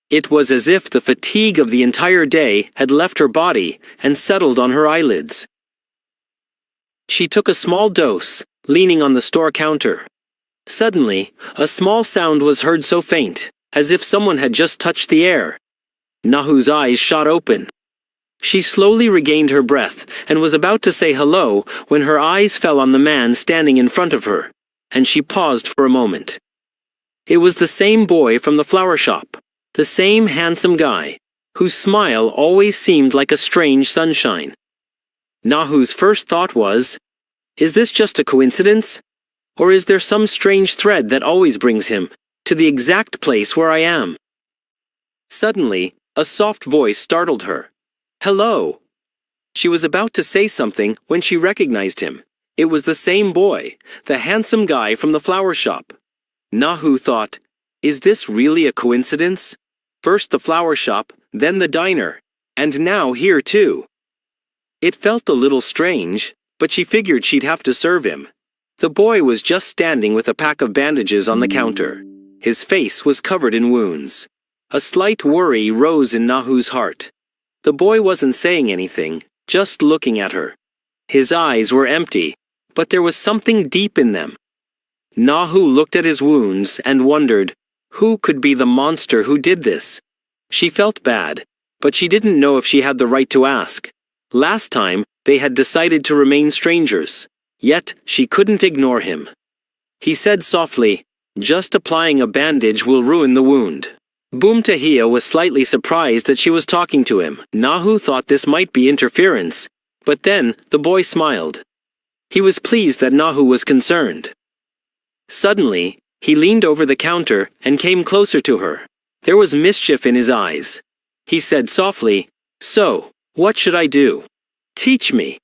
It was as if the fatigue of the entire day had left her body and settled on her eyelids. She took a small dose, leaning on the store counter. Suddenly, a small sound was heard so faint, as if someone had just touched the air. Nahu's eyes shot open. She slowly regained her breath and was about to say hello when her eyes fell on the man standing in front of her, and she paused for a moment. It was the same boy from the flower shop, the same handsome guy, whose smile always seemed like a strange sunshine. Nahu's first thought was, is this just a coincidence? Or is there some strange thread that always brings him to the exact place where I am? Suddenly, a soft voice startled her. "Hello." She was about to say something when she recognized him. It was the same boy, the handsome guy from the flower shop. Nahu thought, is this really a coincidence? First the flower shop, then the diner, and now here too. It felt a little strange, but she figured she'd have to serve him. The boy was just standing with a pack of bandages on the counter. His face was covered in wounds. A slight worry rose in Nahu's heart. The boy wasn't saying anything, just looking at her. His eyes were empty, but there was something deep in them. Nahu looked at his wounds and wondered, who could be the monster who did this? She felt bad, but she didn't know if she had the right to ask. Last time, they had decided to remain strangers. Yet, she couldn't ignore him. He said softly, "Just applying a bandage will ruin the wound." Boomtahia was slightly surprised that she was talking to him. Nahu thought this might be interference, but then the boy smiled. He was pleased that Nahu was concerned. Suddenly, he leaned over the counter and came closer to her. There was mischief in his eyes. He said softly, "So, what should I do? Teach me."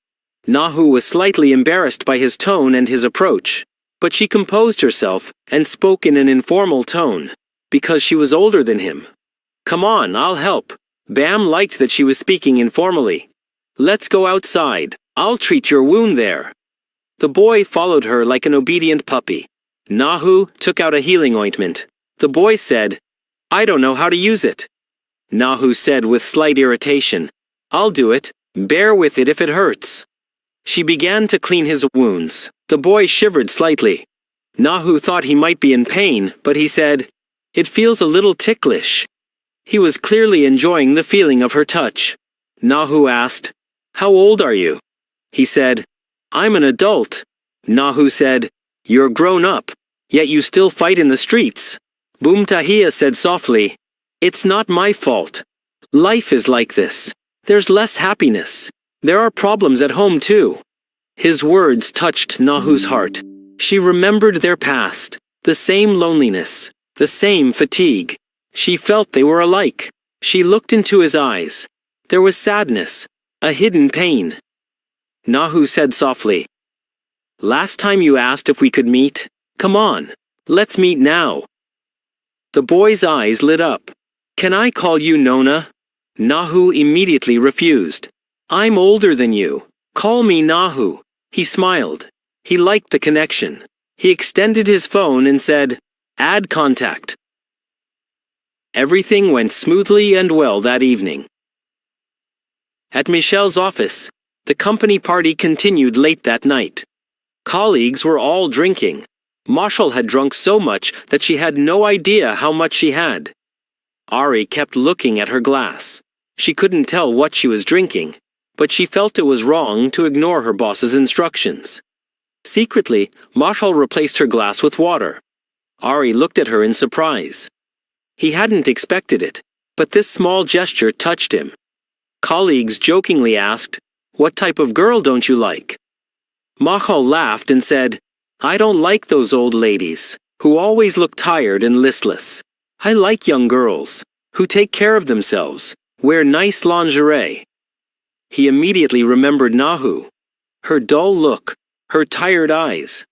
Nahu was slightly embarrassed by his tone and his approach, but she composed herself and spoke in an informal tone, because she was older than him. "Come on, I'll help." Bam liked that she was speaking informally. "Let's go outside. I'll treat your wound there." The boy followed her like an obedient puppy. Nahu took out a healing ointment. The boy said, "I don't know how to use it." Nahu said with slight irritation, "I'll do it. Bear with it if it hurts." She began to clean his wounds. The boy shivered slightly. Nahu thought he might be in pain, but he said, "It feels a little ticklish." He was clearly enjoying the feeling of her touch. Nahu asked, "How old are you?" He said, "I'm an adult." Nahu said, "You're grown up, yet you still fight in the streets." Boomtahia said softly, "It's not my fault. Life is like this. There's less happiness. There are problems at home too." His words touched Nahu's heart. She remembered their past, the same loneliness, the same fatigue. She felt they were alike. She looked into his eyes. There was sadness, a hidden pain. Nahu said softly, "Last time you asked if we could meet. Come on, let's meet now." The boy's eyes lit up. "Can I call you Nona?" Nahu immediately refused. "I'm older than you. Call me Nahu." He smiled. He liked the connection. He extended his phone and said, "Add contact." Everything went smoothly and well that evening. At Michelle's office, the company party continued late that night. Colleagues were all drinking. Marshall had drunk so much that she had no idea how much she had. Ari kept looking at her glass. She couldn't tell what she was drinking, but she felt it was wrong to ignore her boss's instructions. Secretly, Marshall replaced her glass with water. Ari looked at her in surprise. He hadn't expected it, but this small gesture touched him. Colleagues jokingly asked, "What type of girl don't you like?" Marshall laughed and said, "I don't like those old ladies, who always look tired and listless. I like young girls, who take care of themselves, wear nice lingerie." He immediately remembered Nahu. Her dull look, her tired eyes.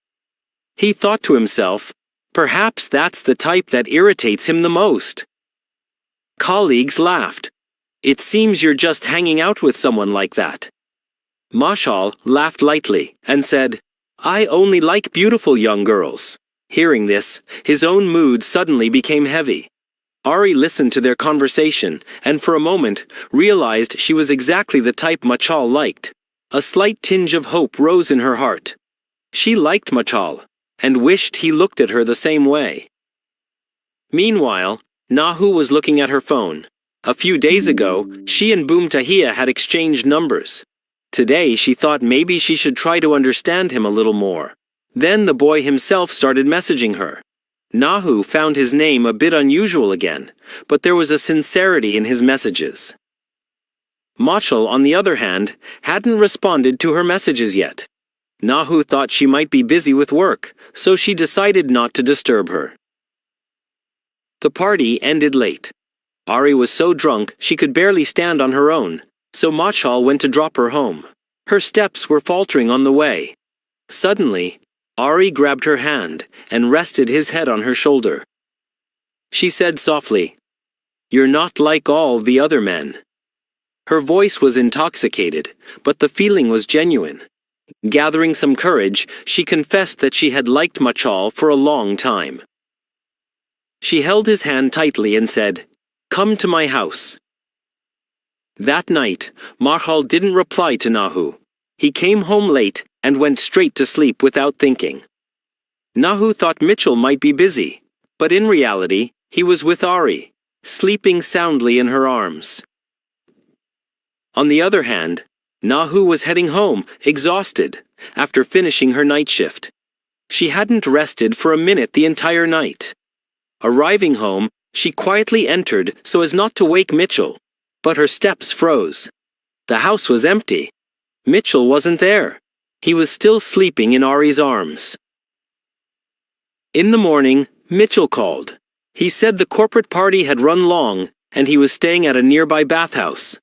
He thought to himself, perhaps that's the type that irritates him the most. Colleagues laughed. "It seems you're just hanging out with someone like that." Marshall laughed lightly and said, "I only like beautiful young girls." Hearing this, his own mood suddenly became heavy. Ari listened to their conversation and for a moment realized she was exactly the type Machal liked. A slight tinge of hope rose in her heart. She liked Machal and wished he looked at her the same way. Meanwhile, Nahu was looking at her phone. A few days ago, she and Boomtahia had exchanged numbers. Today she thought maybe she should try to understand him a little more. Then the boy himself started messaging her. Nahu found his name a bit unusual again, but there was a sincerity in his messages. Machal, on the other hand, hadn't responded to her messages yet. Nahu thought she might be busy with work, so she decided not to disturb her. The party ended late. Ari was so drunk she could barely stand on her own, so Machal went to drop her home. Her steps were faltering on the way. Suddenly, Ari grabbed her hand and rested his head on her shoulder. She said softly, "You're not like all the other men." Her voice was intoxicated, but the feeling was genuine. Gathering some courage, she confessed that she had liked Machal for a long time. She held his hand tightly and said, "Come to my house." That night, Machal didn't reply to Nahu. He came home late and went straight to sleep without thinking. Nahu thought Mitchell might be busy, but in reality, he was with Ari, sleeping soundly in her arms. On the other hand, Nahu was heading home, exhausted, after finishing her night shift. She hadn't rested for a minute the entire night. Arriving home, she quietly entered so as not to wake Mitchell, but her steps froze. The house was empty. Mitchell wasn't there. He was still sleeping in Ari's arms. In the morning, Mitchell called. He said the corporate party had run long, and he was staying at a nearby bathhouse.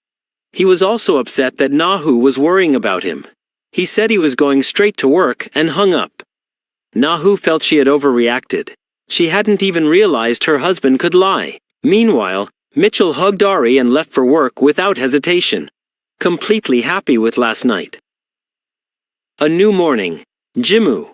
He was also upset that Nahu was worrying about him. He said he was going straight to work and hung up. Nahu felt she had overreacted. She hadn't even realized her husband could lie. Meanwhile, Mitchell hugged Ari and left for work without hesitation, completely happy with last night. A new morning. Jimu.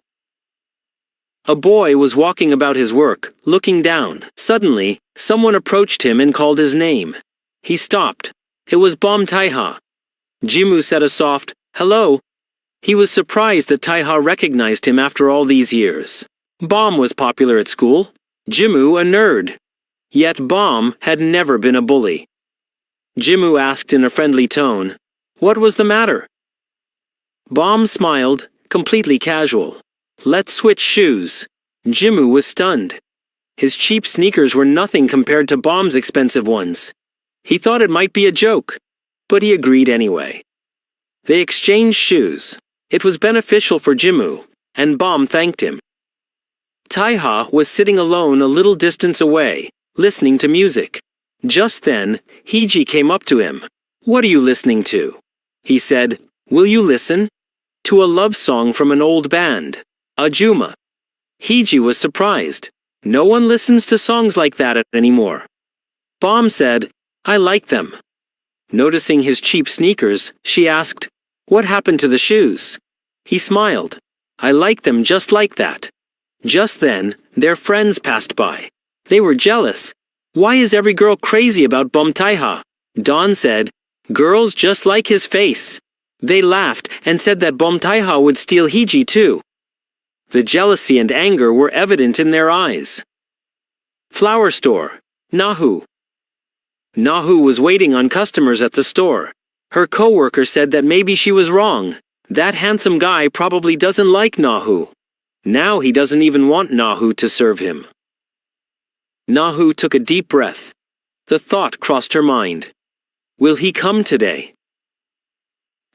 A boy was walking about his work, looking down. Suddenly, someone approached him and called his name. He stopped. It was Bom Taiha. Jimu said a soft, "Hello." He was surprised that Taiha recognized him after all these years. Bom was popular at school. Jimu a nerd. Yet Bom had never been a bully. Jimu asked in a friendly tone, "What was the matter?" Bom smiled, completely casual. "Let's switch shoes." Jimu was stunned. His cheap sneakers were nothing compared to Bom's expensive ones. He thought it might be a joke, but he agreed anyway. They exchanged shoes. It was beneficial for Jimu, and Bom thanked him. Taiha was sitting alone a little distance away, listening to music. Just then, Hiji came up to him. "What are you listening to?" He said. "Will you listen?" "To a love song from an old band, Ajuma." Hiji was surprised. No one listens to songs like that anymore. Bom said, "I like them." Noticing his cheap sneakers, she asked, "What happened to the shoes?" He smiled. "I like them just like that." Just then, their friends passed by. They were jealous. "Why is every girl crazy about Bom Taiha?" Dawn said, "Girls just like his face." They laughed and said that Bom Taiha would steal Hiji too. The jealousy and anger were evident in their eyes. Flower store. Nahu. Nahu was waiting on customers at the store. Her coworker said that maybe she was wrong. That handsome guy probably doesn't like Nahu. Now he doesn't even want Nahu to serve him. Nahu took a deep breath. The thought crossed her mind. Will he come today?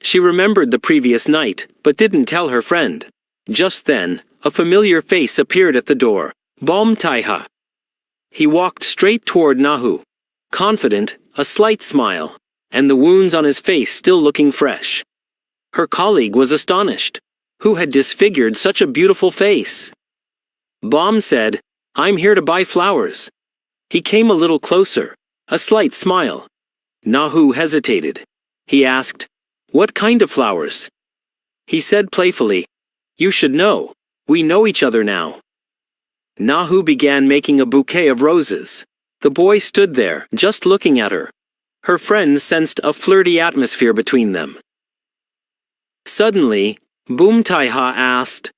She remembered the previous night, but didn't tell her friend. Just then, a familiar face appeared at the door. Bom Taiha. He walked straight toward Nahu. Confident, a slight smile, and the wounds on his face still looking fresh. Her colleague was astonished. Who had disfigured such a beautiful face? Bom said, "I'm here to buy flowers." He came a little closer, a slight smile. Nahu hesitated. He asked, "What kind of flowers?" He said playfully, "You should know. We know each other now." Nahu began making a bouquet of roses. The boy stood there, just looking at her. Her friends sensed a flirty atmosphere between them. Suddenly, Bom Taiha asked,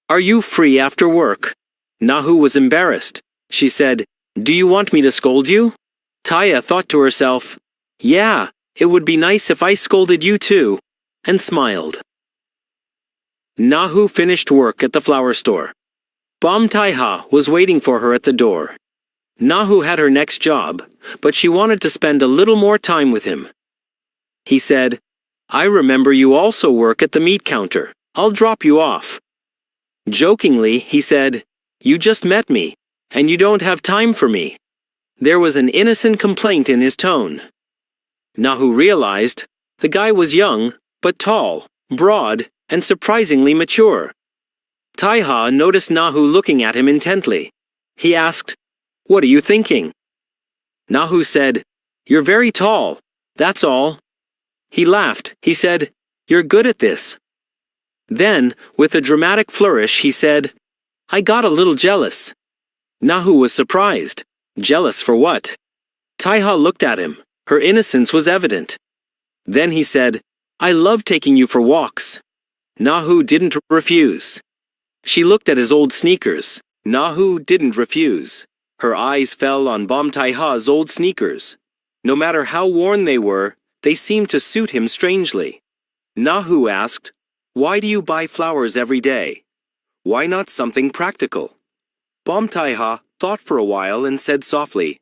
"Are you free after work?" Nahu was embarrassed. She said, "Do you want me to scold you?" Taya thought to herself, "Yeah, it would be nice if I scolded you too," and smiled. Nahu finished work at the flower store. Bom Taiha was waiting for her at the door. Nahu had her next job, but she wanted to spend a little more time with him. He said, "I remember you also work at the meat counter. I'll drop you off." Jokingly, he said, "You just met me, and you don't have time for me." There was an innocent complaint in his tone. Nahu realized the guy was young, but tall, broad, and surprisingly mature. Taiha noticed Nahu looking at him intently. He asked, "What are you thinking?" Nahu said, "You're very tall, that's all." He laughed. He said, "You're good at this." Then, with a dramatic flourish, he said, "I got a little jealous." Nahu was surprised. Jealous for what? Taiha looked at him. Her innocence was evident. Then he said, "I love taking you for walks." Nahu didn't refuse. She looked at his old sneakers. Nahu didn't refuse. Her eyes fell on Bom Tai-ha's old sneakers. No matter how worn they were, they seemed to suit him strangely. Nahu asked, "Why do you buy flowers every day? Why not something practical?" Bom Tai-ha thought for a while and said softly,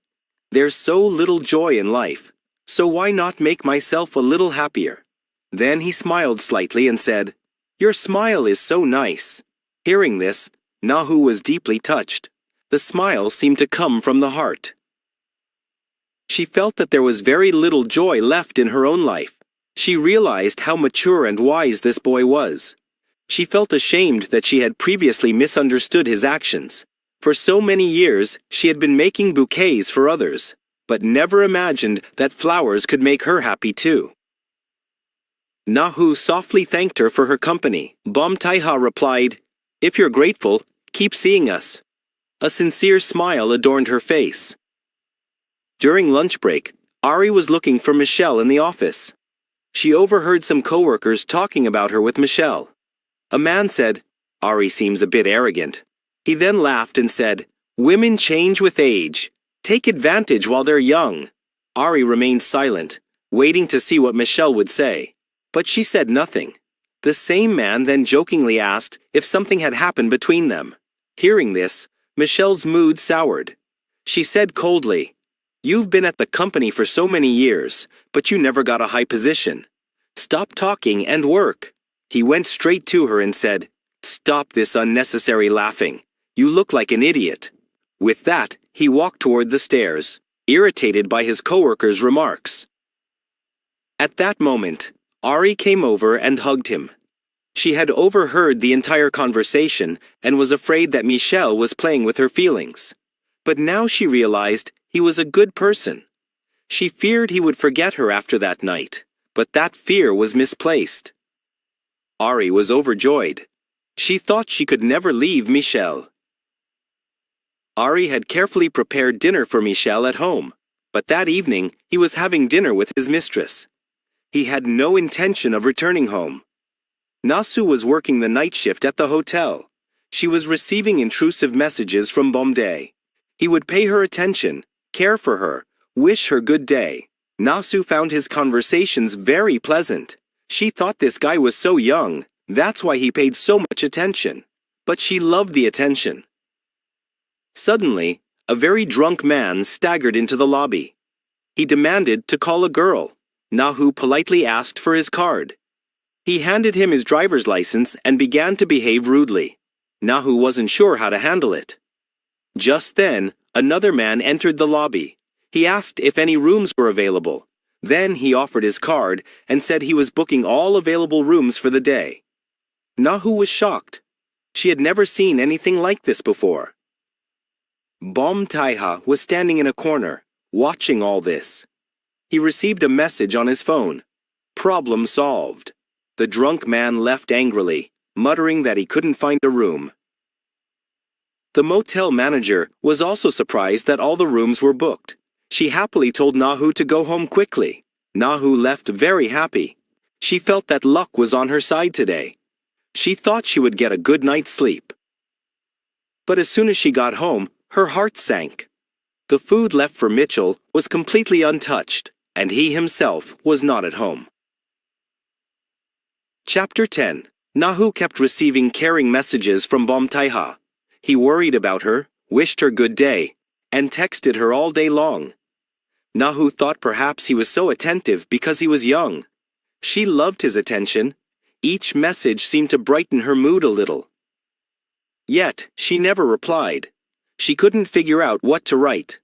"There's so little joy in life, so why not make myself a little happier?" Then he smiled slightly and said, "Your smile is so nice." Hearing this, Nahu was deeply touched. The smile seemed to come from the heart. She felt that there was very little joy left in her own life. She realized how mature and wise this boy was. She felt ashamed that she had previously misunderstood his actions. For so many years, she had been making bouquets for others, but never imagined that flowers could make her happy too. Nahu softly thanked her for her company. Bom Tai-ha replied, "If you're grateful, keep seeing us." A sincere smile adorned her face. During lunch break, Ari was looking for Michelle in the office. She overheard some coworkers talking about her with Michelle. A man said, "Ari seems a bit arrogant." He then laughed and said, "Women change with age. Take advantage while they're young." Ari remained silent, waiting to see what Michelle would say. But she said nothing. The same man then jokingly asked if something had happened between them. Hearing this, Michelle's mood soured. She said coldly, "You've been at the company for so many years, but you never got a high position. Stop talking and work." He went straight to her and said, "Stop this unnecessary laughing. You look like an idiot." With that, he walked toward the stairs, irritated by his coworker's remarks. At that moment, Ari came over and hugged him. She had overheard the entire conversation and was afraid that Michelle was playing with her feelings. But now she realized he was a good person. She feared he would forget her after that night, but that fear was misplaced. Ari was overjoyed. She thought she could never leave Michelle. Ari had carefully prepared dinner for Michelle at home, but that evening he was having dinner with his mistress. He had no intention of returning home. Nasu was working the night shift at the hotel. She was receiving intrusive messages from Bomdae. He would pay her attention, care for her, wish her good day. Nasu found his conversations very pleasant. She thought this guy was so young, that's why he paid so much attention. But she loved the attention. Suddenly, a very drunk man staggered into the lobby. He demanded to call a girl. Nahu politely asked for his card. He handed him his driver's license and began to behave rudely. Nahu wasn't sure how to handle it. Just then, another man entered the lobby. He asked if any rooms were available. Then he offered his card and said he was booking all available rooms for the day. Nahu was shocked. She had never seen anything like this before. Bom Tai-ha was standing in a corner, watching all this. He received a message on his phone. Problem solved. The drunk man left angrily, muttering that he couldn't find a room. The motel manager was also surprised that all the rooms were booked. She happily told Nahu to go home quickly. Nahu left very happy. She felt that luck was on her side today. She thought she would get a good night's sleep. But as soon as she got home, her heart sank. The food left for Mitchell was completely untouched, and he himself was not at home. Chapter 10. Nahu kept receiving caring messages from Bom Tai-ha. He worried about her, wished her good day, and texted her all day long. Nahu thought perhaps he was so attentive because he was young. She loved his attention. Each message seemed to brighten her mood a little. Yet, she never replied. She couldn't figure out what to write.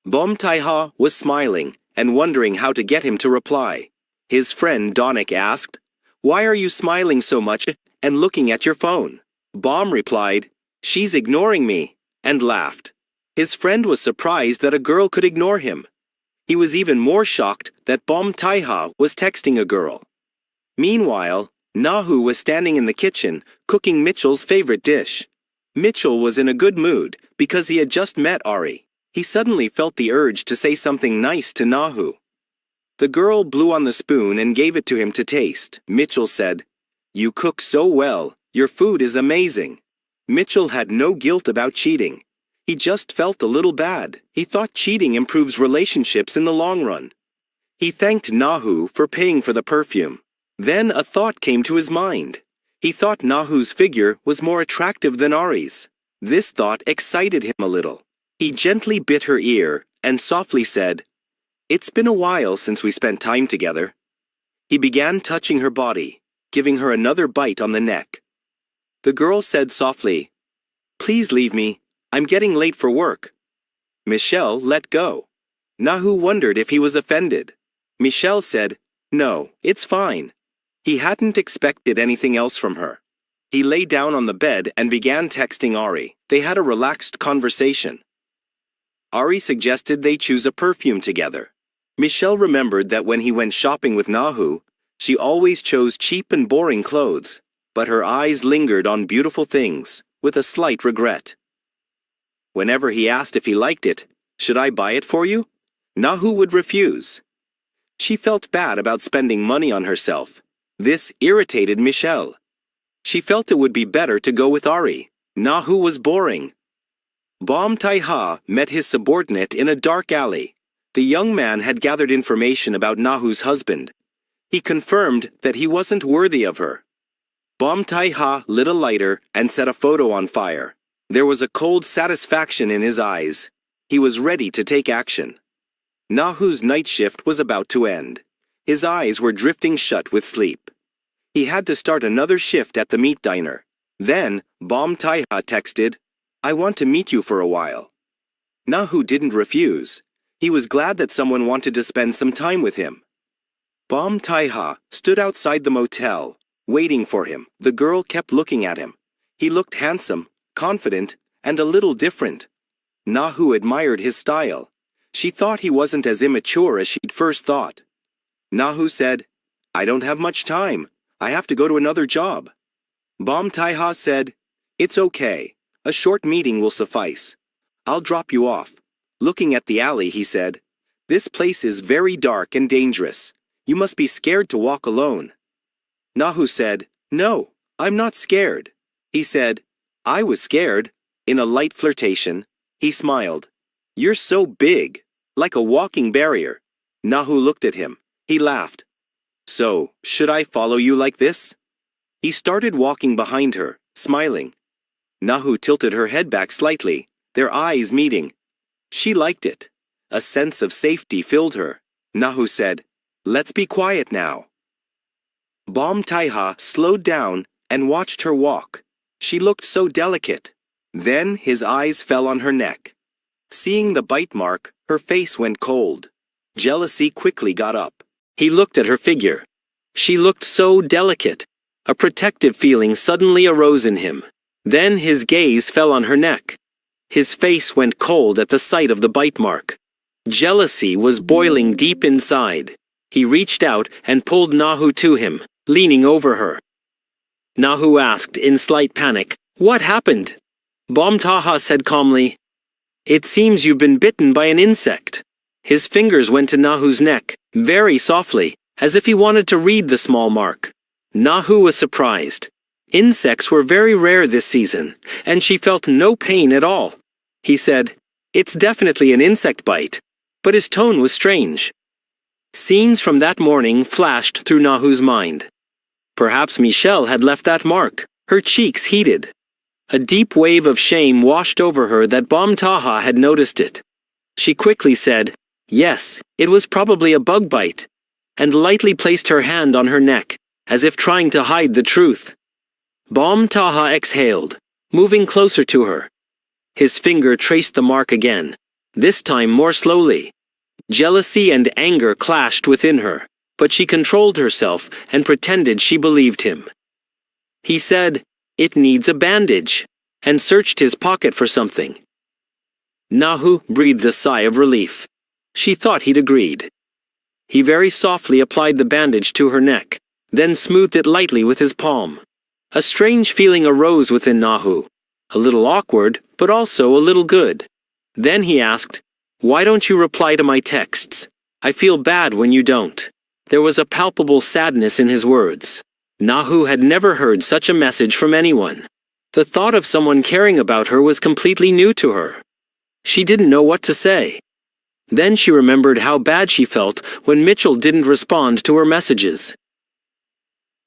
Bom Tai-ha was smiling and wondering how to get him to reply. His friend Donik asked, "Why are you smiling so much and looking at your phone?" Bom replied, "She's ignoring me," and laughed. His friend was surprised that a girl could ignore him. He was even more shocked that Bom Tai-ha was texting a girl. Meanwhile, Nahu was standing in the kitchen cooking Mitchell's favorite dish. Mitchell was in a good mood because he had just met Ari. He suddenly felt the urge to say something nice to Nahu. The girl blew on the spoon and gave it to him to taste. Mitchell said, "You cook so well, Your food is amazing. Mitchell had no guilt about cheating. He just felt a little bad. He thought cheating improves relationships in the long run. He thanked Nahu for paying for the perfume. Then a thought came to his mind. He thought Nahu's figure was more attractive than Ari's. This thought excited him a little. He gently bit her ear and softly said, "It's been a while since we spent time together." He began touching her body, giving her another bite on the neck. The girl said softly, "Please leave me. I'm getting late for work." Michelle let go. Nahu wondered if he was offended. Michelle said, "No, it's fine." He hadn't expected anything else from her. He lay down on the bed and began texting Ari. They had a relaxed conversation. Ari suggested they choose a perfume together. Michelle remembered that when he went shopping with Nahu, she always chose cheap and boring clothes, but her eyes lingered on beautiful things, with a slight regret. Whenever he asked if he liked it, "Should I buy it for you?" Nahu would refuse. She felt bad about spending money on herself. This irritated Michelle. She felt it would be better to go with Ari. Nahu was boring. Bom Tai-ha met his subordinate in a dark alley. The young man had gathered information about Nahu's husband. He confirmed that he wasn't worthy of her. Bom Tai-ha lit a lighter and set a photo on fire. There was a cold satisfaction in his eyes. He was ready to take action. Nahu's night shift was about to end. His eyes were drifting shut with sleep. He had to start another shift at the meat diner. Then, Bom Tai-ha texted, "I want to meet you for a while." Nahu didn't refuse. He was glad that someone wanted to spend some time with him. Bom Tai-ha stood outside the motel, waiting for him. The girl kept looking at him. He looked handsome, confident, and a little different. Nahu admired his style. She thought he wasn't as immature as she'd first thought. Nahu said, "I don't have much time. I have to go to another job." Bom Tai-ha said, "It's okay. A short meeting will suffice. I'll drop you off." Looking at the alley, he said, "This place is very dark and dangerous. You must be scared to walk alone." Nahu said, "No, I'm not scared." He said, "I was scared." In a light flirtation, he smiled. "You're so big, like a walking barrier." Nahu looked at him. He laughed. "So, should I follow you like this?" He started walking behind her, smiling. Nahu tilted her head back slightly, their eyes meeting. She liked it. A sense of safety filled her. Nahu said, "Let's be quiet now." Bom Tai-ha slowed down and watched her walk. She looked so delicate. Then his eyes fell on her neck. Seeing the bite mark, her face went cold. Jealousy quickly got up. He looked at her figure. She looked so delicate. A protective feeling suddenly arose in him. Then his gaze fell on her neck. His face went cold at the sight of the bite mark. Jealousy was boiling deep inside. He reached out and pulled Nahu to him, leaning over her. Nahu asked in slight panic, "What happened?" Bom Tai-ha said calmly, "It seems you've been bitten by an insect." His fingers went to Nahu's neck, very softly, as if he wanted to read the small mark. Nahu was surprised. Insects were very rare this season, and she felt no pain at all. He said, "It's definitely an insect bite," but his tone was strange. Scenes from that morning flashed through Nahu's mind. Perhaps Michelle had left that mark. Her cheeks heated. A deep wave of shame washed over her that Bom Tai-ha had noticed it. She quickly said, "Yes, it was probably a bug bite," and lightly placed her hand on her neck, as if trying to hide the truth. Bom Tai-ha exhaled, moving closer to her. His finger traced the mark again, this time more slowly. Jealousy and anger clashed within her, but she controlled herself and pretended she believed him. He said, "It needs a bandage," and searched his pocket for something. Nahu breathed a sigh of relief. She thought he'd agreed. He very softly applied the bandage to her neck, then smoothed it lightly with his palm. A strange feeling arose within Nahu, a little awkward, but also a little good. Then he asked, "Why don't you reply to my texts? I feel bad when you don't." There was a palpable sadness in his words. Nahu had never heard such a message from anyone. The thought of someone caring about her was completely new to her. She didn't know what to say. Then she remembered how bad she felt when Mitchell didn't respond to her messages.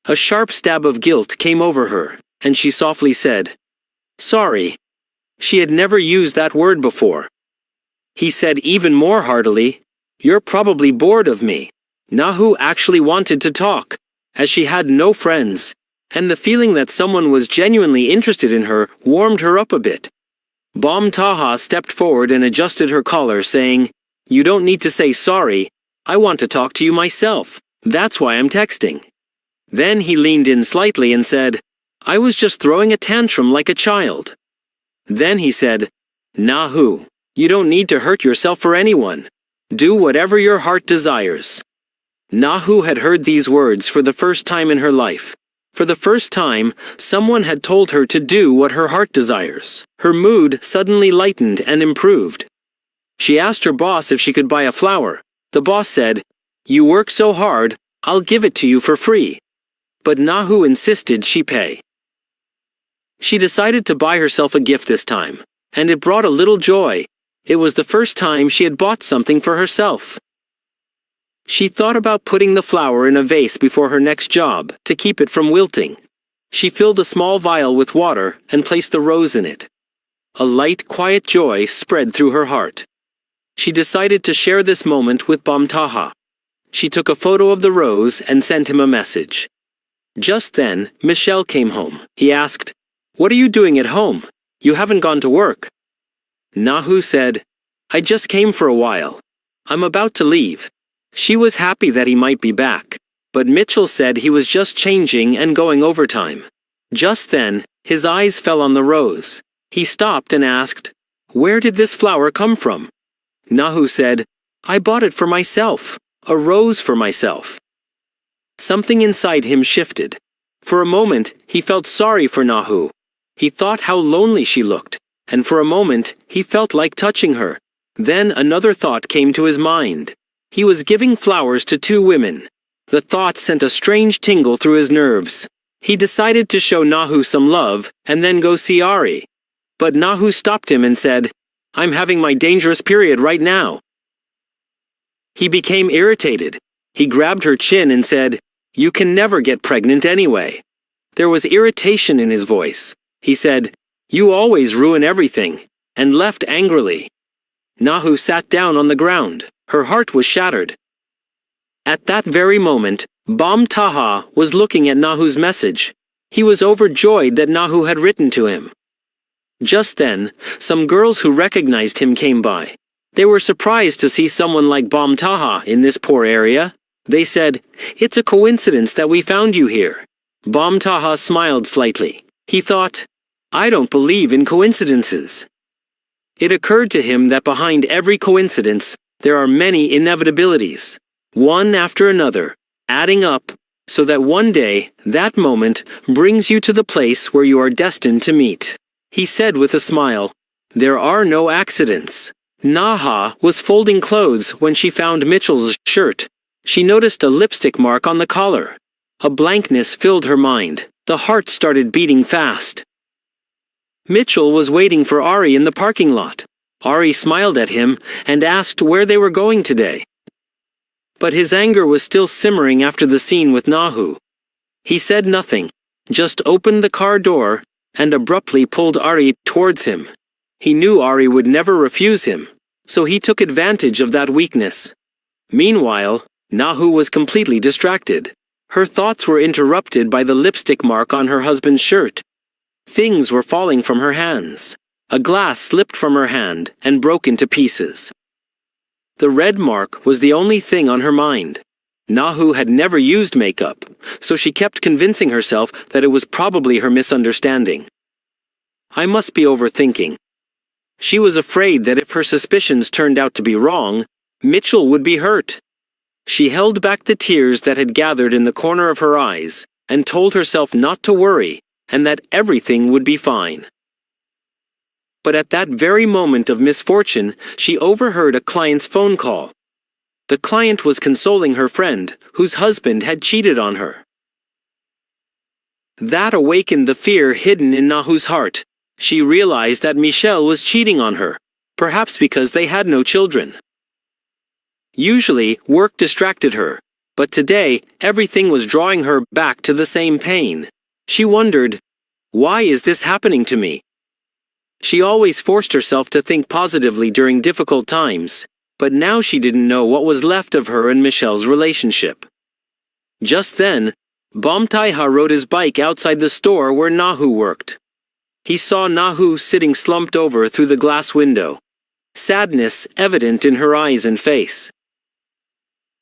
A sharp stab of guilt came over her, and she softly said, "Sorry." She had never used that word before. He said even more heartily, "You're probably bored of me." Nahu actually wanted to talk, as she had no friends, and the feeling that someone was genuinely interested in her warmed her up a bit. Bom Taha stepped forward and adjusted her collar, saying, "You don't need to say sorry. I want to talk to you myself. That's why I'm texting." Then he leaned in slightly and said, "I was just throwing a tantrum like a child." Then he said, "Nahu, you don't need to hurt yourself for anyone. Do whatever your heart desires." Nahu had heard these words for the first time in her life. For the first time, someone had told her to do what her heart desires. Her mood suddenly lightened and improved. She asked her boss if she could buy a flower. The boss said, "You work so hard, I'll give it to you for free." But Nahu insisted she pay. She decided to buy herself a gift this time, and it brought a little joy. It was the first time she had bought something for herself. She thought about putting the flower in a vase before her next job, to keep it from wilting. She filled a small vial with water and placed the rose in it. A light, quiet joy spread through her heart. She decided to share this moment with Bom Taha. She took a photo of the rose and sent him a message. Just then, Michel came home. He asked, "What are you doing at home? You haven't gone to work." Nahu said, "I just came for a while. I'm about to leave." She was happy that he might be back, but Mitchell said he was just changing and going overtime. Just then, his eyes fell on the rose. He stopped and asked, "Where did this flower come from?" Nahu said, "I bought it for myself, a rose for myself." Something inside him shifted. For a moment, he felt sorry for Nahu. He thought how lonely she looked, and for a moment, he felt like touching her. Then another thought came to his mind. He was giving flowers to two women. The thought sent a strange tingle through his nerves. He decided to show Nahu some love and then go see Ari. But Nahu stopped him and said, "I'm having my dangerous period right now." He became irritated. He grabbed her chin and said, "You can never get pregnant anyway." There was irritation in his voice. He said, "You always ruin everything," and left angrily. Nahu sat down on the ground. Her heart was shattered. At that very moment, Bom Taha was looking at Nahu's message. He was overjoyed that Nahu had written to him. Just then, some girls who recognized him came by. They were surprised to see someone like Bom Taha in this poor area. They said, "It's a coincidence that we found you here." Bom Taha smiled slightly. He thought, "I don't believe in coincidences." It occurred to him that behind every coincidence, there are many inevitabilities, one after another, adding up, so that one day, that moment, brings you to the place where you are destined to meet. He said with a smile, "There are no accidents." Naha was folding clothes when she found Mitchell's shirt. She noticed a lipstick mark on the collar. A blankness filled her mind. The heart started beating fast. Mitchell was waiting for Ari in the parking lot. Ari smiled at him and asked where they were going today. But his anger was still simmering after the scene with Nahu. He said nothing, just opened the car door and abruptly pulled Ari towards him. He knew Ari would never refuse him, so he took advantage of that weakness. Meanwhile, Nahu was completely distracted. Her thoughts were interrupted by the lipstick mark on her husband's shirt. Things were falling from her hands. A glass slipped from her hand and broke into pieces. The red mark was the only thing on her mind. Nahu had never used makeup, so she kept convincing herself that it was probably her misunderstanding. I must be overthinking. She was afraid that if her suspicions turned out to be wrong, Mitchell would be hurt. She held back the tears that had gathered in the corner of her eyes and told herself not to worry and that everything would be fine. But at that very moment of misfortune, she overheard a client's phone call. The client was consoling her friend, whose husband had cheated on her. That awakened the fear hidden in Nahu's heart. She realized that Michelle was cheating on her, perhaps because they had no children. Usually, work distracted her, but today, everything was drawing her back to the same pain. She wondered, why is this happening to me? She always forced herself to think positively during difficult times, but now she didn't know what was left of her and Michelle's relationship. Just then, Bom Taiha rode his bike outside the store where Nahu worked. He saw Nahu sitting slumped over through the glass window, sadness evident in her eyes and face.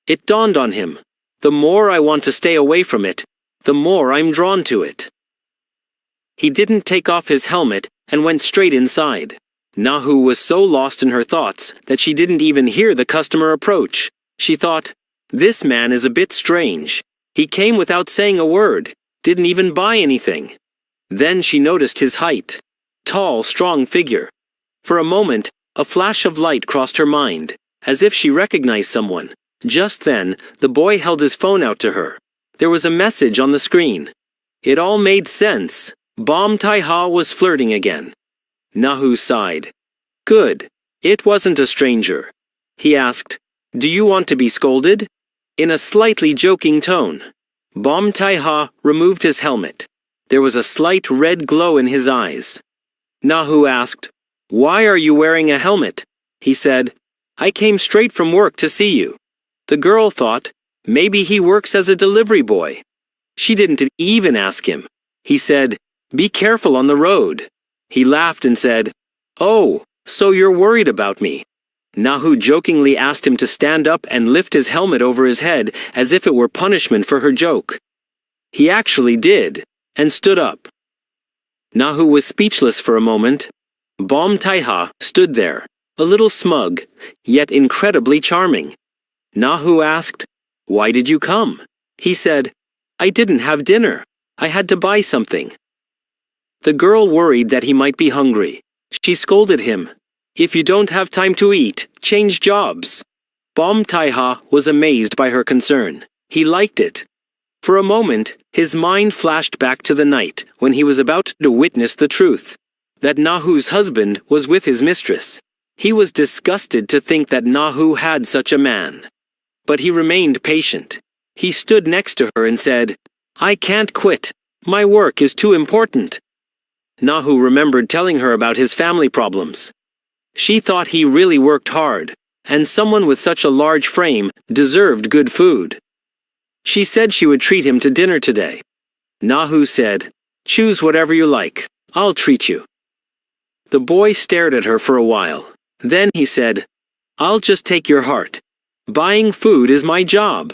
It dawned on him, the more I want to stay away from it, the more I'm drawn to it. He didn't take off his helmet and went straight inside. Nahu was so lost in her thoughts that she didn't even hear the customer approach. She thought, this man is a bit strange. He came without saying a word, didn't even buy anything. Then she noticed his height. Tall, strong figure. For a moment, a flash of light crossed her mind, as if she recognized someone. Just then, the boy held his phone out to her. There was a message on the screen. It all made sense. Bom Taiha was flirting again. Nahu sighed. Good. It wasn't a stranger. He asked, do you want to be scolded? In a slightly joking tone. Bom Taiha removed his helmet. There was a slight red glow in his eyes. Nahu asked, why are you wearing a helmet? He said, I came straight from work to see you. The girl thought, maybe he works as a delivery boy. She didn't even ask him. He said, be careful on the road. He laughed and said, oh, so you're worried about me. Nahu jokingly asked him to stand up and lift his helmet over his head as if it were punishment for her joke. He actually did, and stood up. Nahu was speechless for a moment. Bom Taiha stood there, a little smug, yet incredibly charming. Nahu asked, why did you come? He said, I didn't have dinner. I had to buy something. The girl worried that he might be hungry. She scolded him. If you don't have time to eat, change jobs. Bom Taiha was amazed by her concern. He liked it. For a moment, his mind flashed back to the night when he was about to witness the truth. That Nahu's husband was with his mistress. He was disgusted to think that Nahu had such a man. But he remained patient. He stood next to her and said, I can't quit. My work is too important. Nahu remembered telling her about his family problems. She thought he really worked hard, and someone with such a large frame deserved good food. She said she would treat him to dinner today. Nahu said, choose whatever you like. I'll treat you. The boy stared at her for a while. Then he said, I'll just take your heart. Buying food is my job.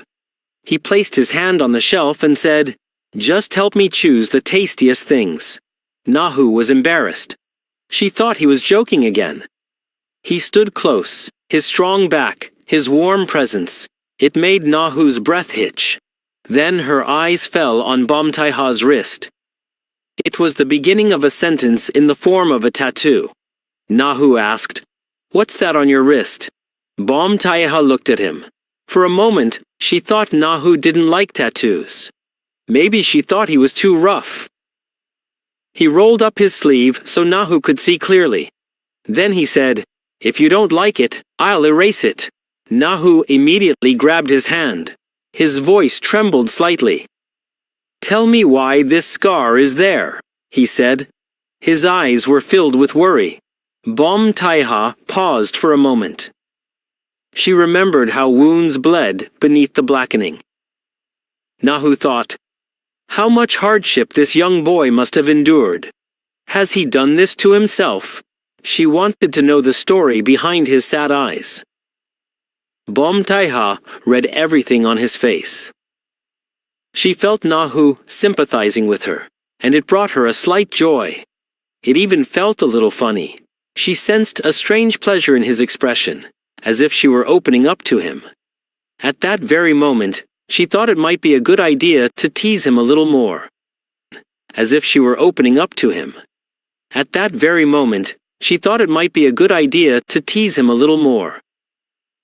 He placed his hand on the shelf and said, just help me choose the tastiest things. Nahu was embarrassed. She thought he was joking again. He stood close, his strong back, his warm presence. It made Nahu's breath hitch. Then her eyes fell on Bom Taiha's wrist. It was the beginning of a sentence in the form of a tattoo. Nahu asked, what's that on your wrist? Bom Taiha looked at him. For a moment, she thought Nahu didn't like tattoos. Maybe she thought he was too rough. He rolled up his sleeve so Nahu could see clearly. Then he said, if you don't like it, I'll erase it. Nahu immediately grabbed his hand. His voice trembled slightly. Tell me why this scar is there, he said. His eyes were filled with worry. Bom Taiha paused for a moment. She remembered how wounds bled beneath the blackening. Nahu thought, how much hardship this young boy must have endured. Has he done this to himself? She wanted to know the story behind his sad eyes. Bom Taiha read everything on his face. She felt Nahu sympathizing with her, and it brought her a slight joy. It even felt a little funny. She sensed a strange pleasure in his expression, as if she were opening up to him. At that very moment, she thought it might be a good idea to tease him a little more. As if she were opening up to him. At that very moment, she thought it might be a good idea to tease him a little more.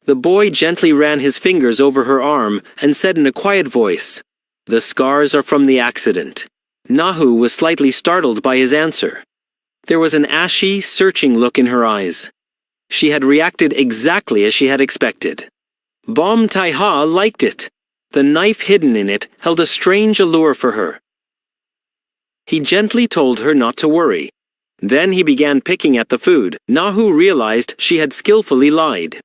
The boy gently ran his fingers over her arm and said in a quiet voice, the scars are from the accident. Nahu was slightly startled by his answer. There was an ashy, searching look in her eyes. She had reacted exactly as she had expected. Bom Tai-ha liked it. The knife hidden in it held a strange allure for her. He gently told her not to worry. Then he began picking at the food. Nahu realized she had skillfully lied.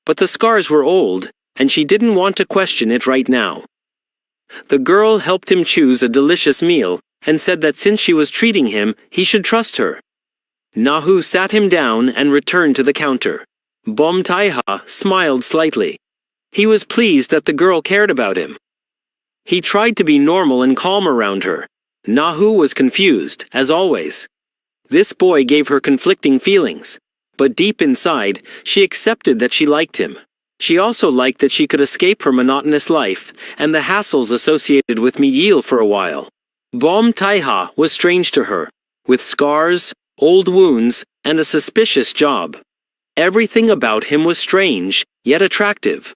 But the scars were old, and she didn't want to question it right now. The girl helped him choose a delicious meal, and said that since she was treating him, he should trust her. Nahu sat him down and returned to the counter. Bom Tai-ha smiled slightly. He was pleased that the girl cared about him. He tried to be normal and calm around her. Nahu was confused, as always. This boy gave her conflicting feelings, but deep inside, she accepted that she liked him. She also liked that she could escape her monotonous life and the hassles associated with Mi'il for a while. Bom Tai-ha was strange to her, with scars, old wounds, and a suspicious job. Everything about him was strange, yet attractive.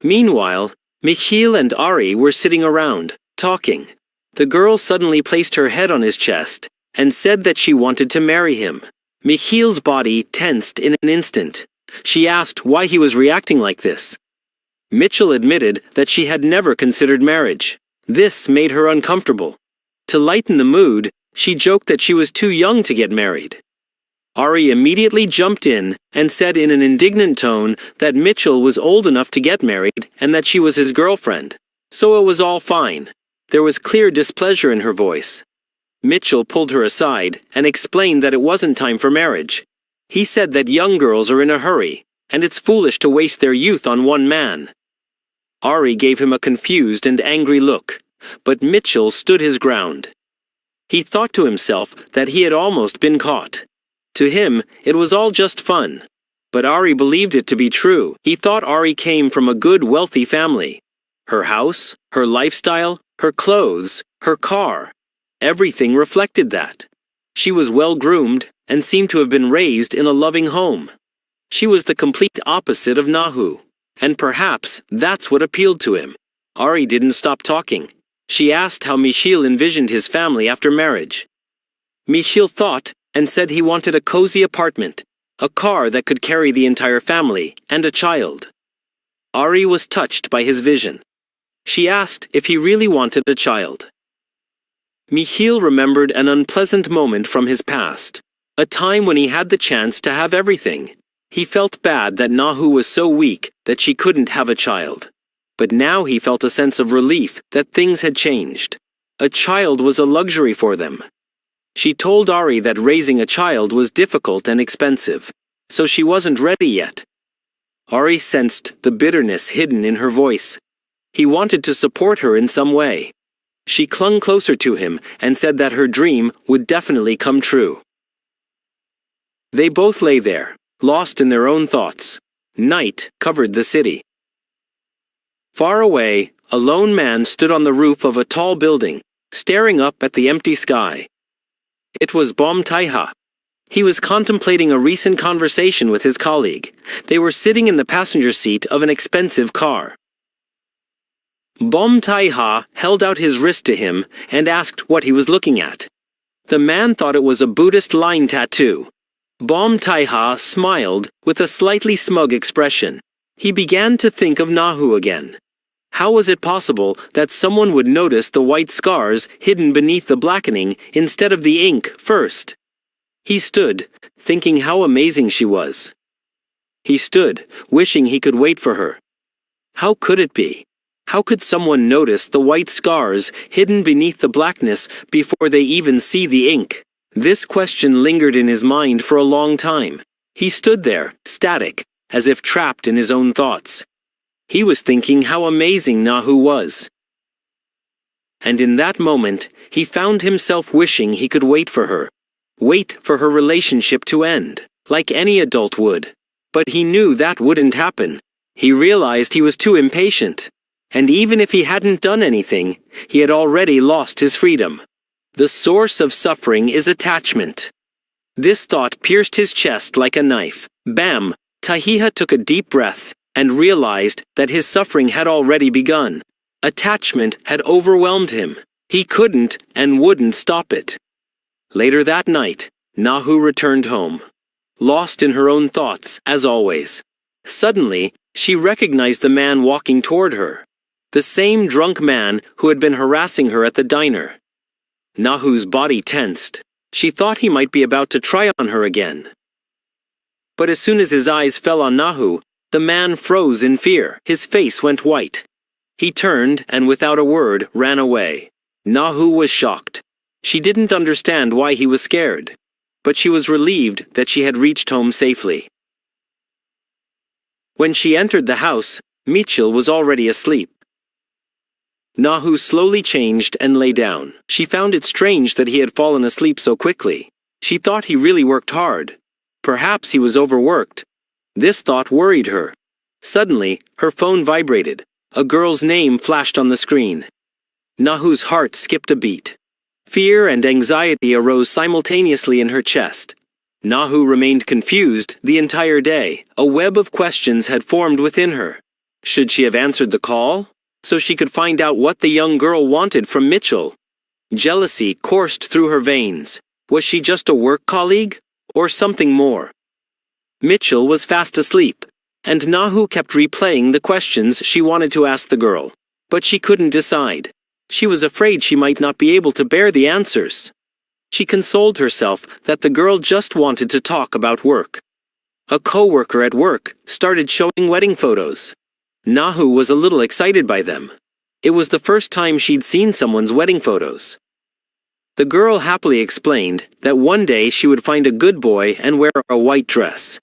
Meanwhile, Michiel and Ari were sitting around, talking. The girl suddenly placed her head on his chest and said that she wanted to marry him. Michiel's body tensed in an instant. She asked why he was reacting like this. Mitchell admitted that she had never considered marriage. This made her uncomfortable. To lighten the mood, she joked that she was too young to get married. Ari immediately jumped in and said in an indignant tone that Mitchell was old enough to get married and that she was his girlfriend. So it was all fine. There was clear displeasure in her voice. Mitchell pulled her aside and explained that it wasn't time for marriage. He said that young girls are in a hurry, and it's foolish to waste their youth on one man. Ari gave him a confused and angry look, but Mitchell stood his ground. He thought to himself that he had almost been caught. To him, it was all just fun. But Ari believed it to be true. He thought Ari came from a good, wealthy family. Her house, her lifestyle, her clothes, her car. Everything reflected that. She was well-groomed and seemed to have been raised in a loving home. She was the complete opposite of Nahu, and perhaps that's what appealed to him. Ari didn't stop talking. She asked how Michiel envisioned his family after marriage. Michiel thought and said he wanted a cozy apartment, a car that could carry the entire family, and a child. Ari was touched by his vision. She asked if he really wanted a child. Michiel remembered an unpleasant moment from his past, a time when he had the chance to have everything. He felt bad that Nahu was so weak that she couldn't have a child. But now he felt a sense of relief that things had changed. A child was a luxury for them. She told Ari that raising a child was difficult and expensive, so she wasn't ready yet. Ari sensed the bitterness hidden in her voice. He wanted to support her in some way. She clung closer to him and said that her dream would definitely come true. They both lay there, lost in their own thoughts. Night covered the city. Far away, a lone man stood on the roof of a tall building, staring up at the empty sky. It was Bom Tai-ha. He was contemplating a recent conversation with his colleague. They were sitting in the passenger seat of an expensive car. Bom Tai-ha held out his wrist to him and asked what he was looking at. The man thought it was a Buddhist line tattoo. Bom Tai-ha smiled with a slightly smug expression. He began to think of Nahu again. How was it possible that someone would notice the white scars hidden beneath the blackening instead of the ink first? He stood, thinking how amazing she was. He stood, wishing he could wait for her. How could it be? How could someone notice the white scars hidden beneath the blackness before they even see the ink? This question lingered in his mind for a long time. He stood there, static, as if trapped in his own thoughts. He was thinking how amazing Nahu was. And in that moment, he found himself wishing he could wait for her. Wait for her relationship to end, like any adult would. But he knew that wouldn't happen. He realized he was too impatient. And even if he hadn't done anything, he had already lost his freedom. The source of suffering is attachment. This thought pierced his chest like a knife. Bam! Tai-ha took a deep breath and realized that his suffering had already begun. Attachment had overwhelmed him. He couldn't and wouldn't stop it. Later that night, Nahu returned home, lost in her own thoughts, as always. Suddenly, she recognized the man walking toward her. The same drunk man who had been harassing her at the diner. Nahu's body tensed. She thought he might be about to try on her again. But as soon as his eyes fell on Nahu, the man froze in fear. His face went white. He turned and without a word ran away. Nahu was shocked. She didn't understand why he was scared. But she was relieved that she had reached home safely. When she entered the house, Michil was already asleep. Nahu slowly changed and lay down. She found it strange that he had fallen asleep so quickly. She thought he really worked hard. Perhaps he was overworked. This thought worried her. Suddenly, her phone vibrated. A girl's name flashed on the screen. Nahu's heart skipped a beat. Fear and anxiety arose simultaneously in her chest. Nahu remained confused the entire day. A web of questions had formed within her. Should she have answered the call? So she could find out what the young girl wanted from Mitchell. Jealousy coursed through her veins. Was she just a work colleague? Or something more? Mitchell was fast asleep, and Nahu kept replaying the questions she wanted to ask the girl. But she couldn't decide. She was afraid she might not be able to bear the answers. She consoled herself that the girl just wanted to talk about work. A co-worker at work started showing wedding photos. Nahu was a little excited by them. It was the first time she'd seen someone's wedding photos. The girl happily explained that one day she would find a good boy and wear a white dress.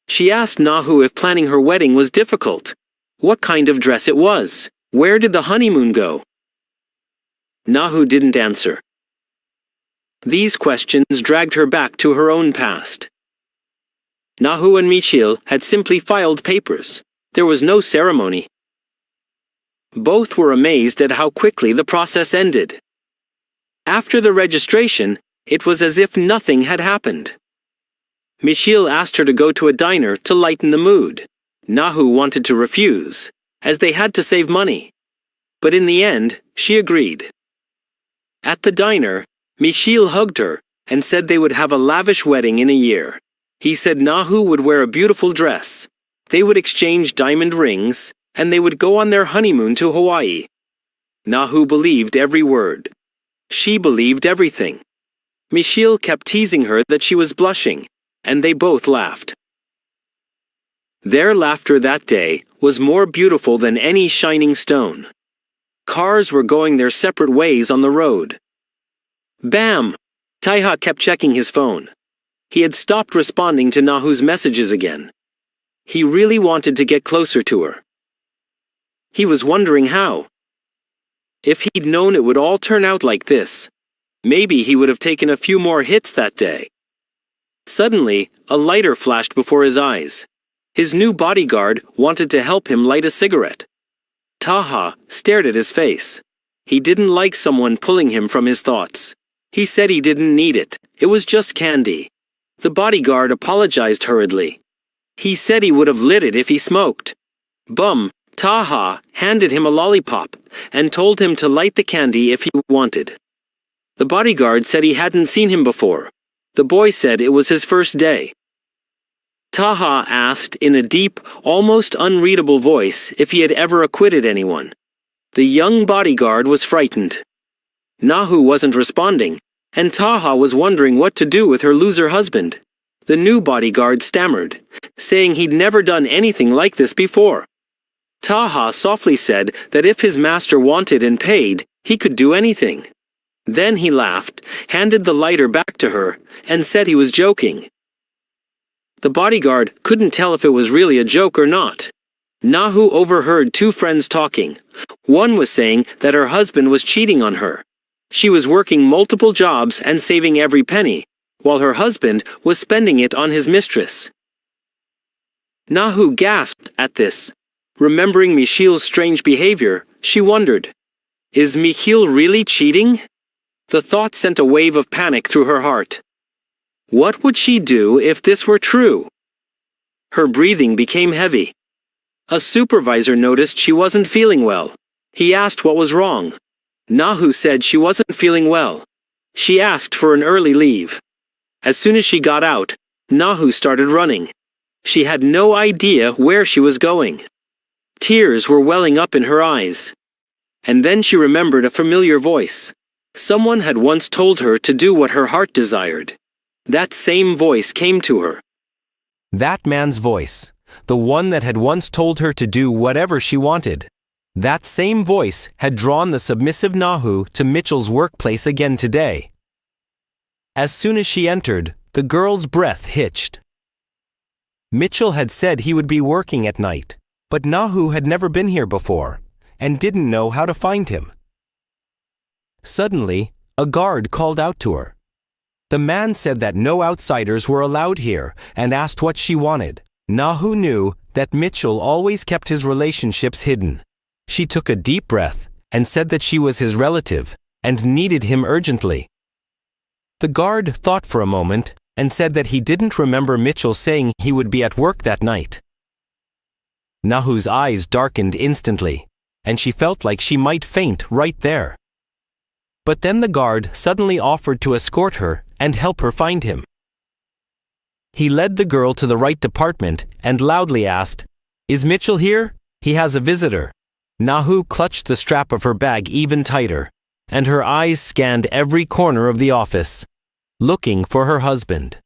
She asked Nahu if planning her wedding was difficult. What kind of dress it was. Where did the honeymoon go? Nahu didn't answer. These questions dragged her back to her own past. Nahu and Michil had simply filed papers. There was no ceremony. Both were amazed at how quickly the process ended. After the registration, it was as if nothing had happened. Michil asked her to go to a diner to lighten the mood. Nahu wanted to refuse, as they had to save money. But in the end, she agreed. At the diner, Michil hugged her and said they would have a lavish wedding in a year. He said Nahu would wear a beautiful dress. They would exchange diamond rings, and they would go on their honeymoon to Hawaii. Nahu believed every word. She believed everything. Michil kept teasing her that she was blushing, and they both laughed. Their laughter that day was more beautiful than any shining stone. Cars were going their separate ways on the road. Bam! Taiha kept checking his phone. He had stopped responding to Nahu's messages again. He really wanted to get closer to her. He was wondering how. If he'd known it would all turn out like this, maybe he would have taken a few more hits that day. Suddenly, a lighter flashed before his eyes. His new bodyguard wanted to help him light a cigarette. Taha stared at his face. He didn't like someone pulling him from his thoughts. He said he didn't need it. It was just candy. The bodyguard apologized hurriedly. He said he would have lit it if he smoked. Bum, Taha handed him a lollipop and told him to light the candy if he wanted. The bodyguard said he hadn't seen him before. The boy said it was his first day. Taha asked in a deep, almost unreadable voice if he had ever acquitted anyone. The young bodyguard was frightened. Nahu wasn't responding, and Taha was wondering what to do with her loser husband. The new bodyguard stammered, saying he'd never done anything like this before. Taha softly said that if his master wanted and paid, he could do anything. Then he laughed, handed the lighter back to her, and said he was joking. The bodyguard couldn't tell if it was really a joke or not. Nahu overheard two friends talking. One was saying that her husband was cheating on her. She was working multiple jobs and saving every penny, while her husband was spending it on his mistress. Nahu gasped at this. Remembering Michil's strange behavior, she wondered, is Michil really cheating? The thought sent a wave of panic through her heart. What would she do if this were true? Her breathing became heavy. A supervisor noticed she wasn't feeling well. He asked what was wrong. Nahu said she wasn't feeling well. She asked for an early leave. As soon as she got out, Nahu started running. She had no idea where she was going. Tears were welling up in her eyes. And then she remembered a familiar voice. Someone had once told her to do what her heart desired. That same voice came to her. That man's voice, the one that had once told her to do whatever she wanted. That same voice had drawn the submissive Nahu to Mitchell's workplace again today. As soon as she entered, the girl's breath hitched. Mitchell had said he would be working at night, but Nahu had never been here before, and didn't know how to find him. Suddenly, a guard called out to her. The man said that no outsiders were allowed here and asked what she wanted. Nahu knew that Mitchell always kept his relationships hidden. She took a deep breath and said that she was his relative and needed him urgently. The guard thought for a moment and said that he didn't remember Mitchell saying he would be at work that night. Nahu's eyes darkened instantly, and she felt like she might faint right there. But then the guard suddenly offered to escort her and help her find him. He led the girl to the right department and loudly asked, "Is Mitchell here? He has a visitor." Nahu clutched the strap of her bag even tighter, and her eyes scanned every corner of the office, looking for her husband.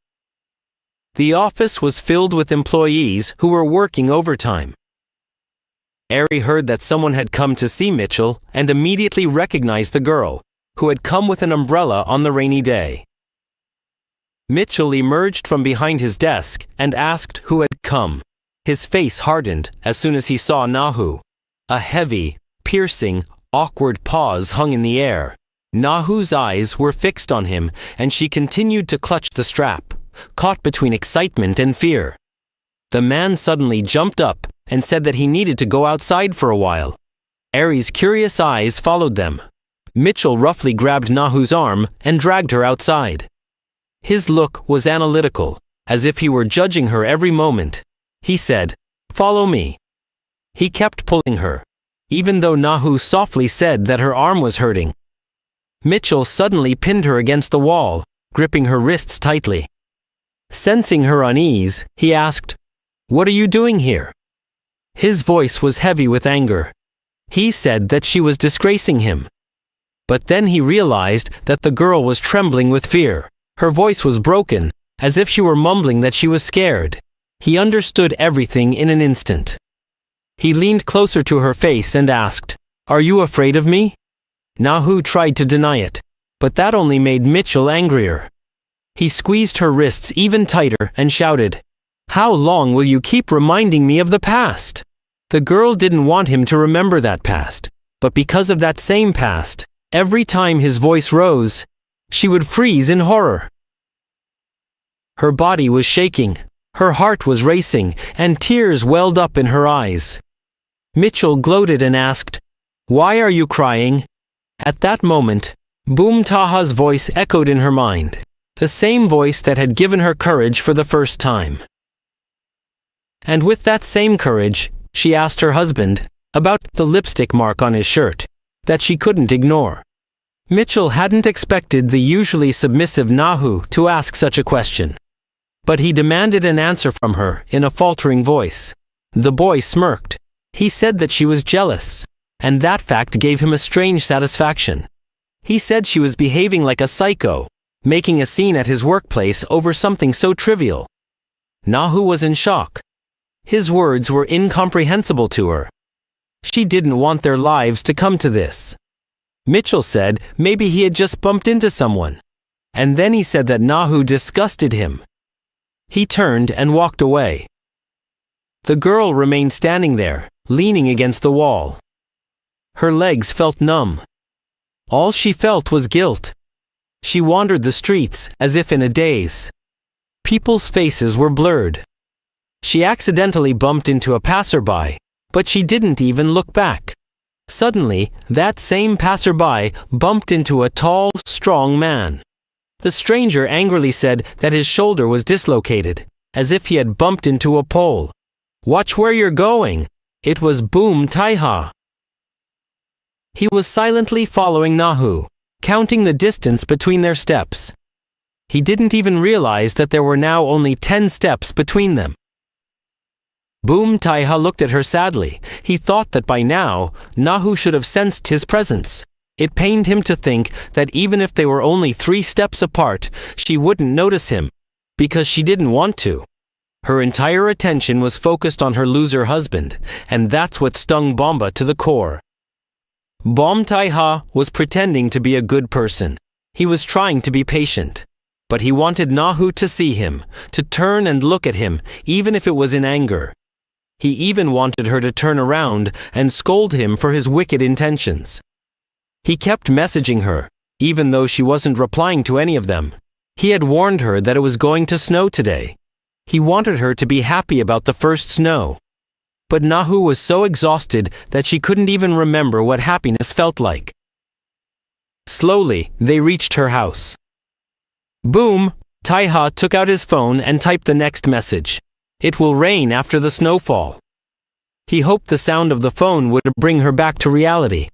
The office was filled with employees who were working overtime. Ari heard that someone had come to see Mitchell and immediately recognized the girl, who had come with an umbrella on the rainy day. Mitchell emerged from behind his desk and asked who had come. His face hardened as soon as he saw Nahu. A heavy, piercing, awkward pause hung in the air. Nahu's eyes were fixed on him, and she continued to clutch the strap, caught between excitement and fear. The man suddenly jumped up and said that he needed to go outside for a while. Ari's curious eyes followed them. Mitchell roughly grabbed Nahu's arm and dragged her outside. His look was analytical, as if he were judging her every moment. He said, "Follow me." He kept pulling her, even though Nahu softly said that her arm was hurting. Mitchell suddenly pinned her against the wall, gripping her wrists tightly. Sensing her unease, he asked, "What are you doing here?" His voice was heavy with anger. He said that she was disgracing him. But then he realized that the girl was trembling with fear. Her voice was broken, as if she were mumbling that she was scared. He understood everything in an instant. He leaned closer to her face and asked, "Are you afraid of me?" Nahu tried to deny it, but that only made Mitchell angrier. He squeezed her wrists even tighter and shouted, "How long will you keep reminding me of the past?" The girl didn't want him to remember that past, but because of that same past, every time his voice rose, she would freeze in horror. Her body was shaking, her heart was racing, and tears welled up in her eyes. Mitchell gloated and asked, "Why are you crying?" At that moment, Boom Taha's voice echoed in her mind, the same voice that had given her courage for the first time. And with that same courage, she asked her husband about the lipstick mark on his shirt that she couldn't ignore. Mitchell hadn't expected the usually submissive Nahu to ask such a question, but he demanded an answer from her in a faltering voice. The boy smirked. He said that she was jealous, and that fact gave him a strange satisfaction. He said she was behaving like a psycho, making a scene at his workplace over something so trivial. Nahu was in shock. His words were incomprehensible to her. She didn't want their lives to come to this. Mitchell said maybe he had just bumped into someone. And then he said that Nahu disgusted him. He turned and walked away. The girl remained standing there, leaning against the wall. Her legs felt numb. All she felt was guilt. She wandered the streets as if in a daze. People's faces were blurred. She accidentally bumped into a passerby, but she didn't even look back. Suddenly, that same passerby bumped into a tall, strong man. The stranger angrily said that his shoulder was dislocated, as if he had bumped into a pole. "Watch where you're going." It was Boom Taiha. He was silently following Nahu, counting the distance between their steps. He didn't even realize that there were now only 10 steps between them. Boom Taiha looked at her sadly. He thought that by now, Nahu should have sensed his presence. It pained him to think that even if they were only 3 steps apart, she wouldn't notice him, because she didn't want to. Her entire attention was focused on her loser husband, and that's what stung Bomba to the core. Bom Taiha was pretending to be a good person. He was trying to be patient. But he wanted Nahu to see him, to turn and look at him, even if it was in anger. He even wanted her to turn around and scold him for his wicked intentions. He kept messaging her, even though she wasn't replying to any of them. He had warned her that it was going to snow today. He wanted her to be happy about the first snow. But Nahu was so exhausted that she couldn't even remember what happiness felt like. Slowly, they reached her house. Boom! Taiha took out his phone and typed the next message. It will rain after the snowfall. He hoped the sound of the phone would bring her back to reality.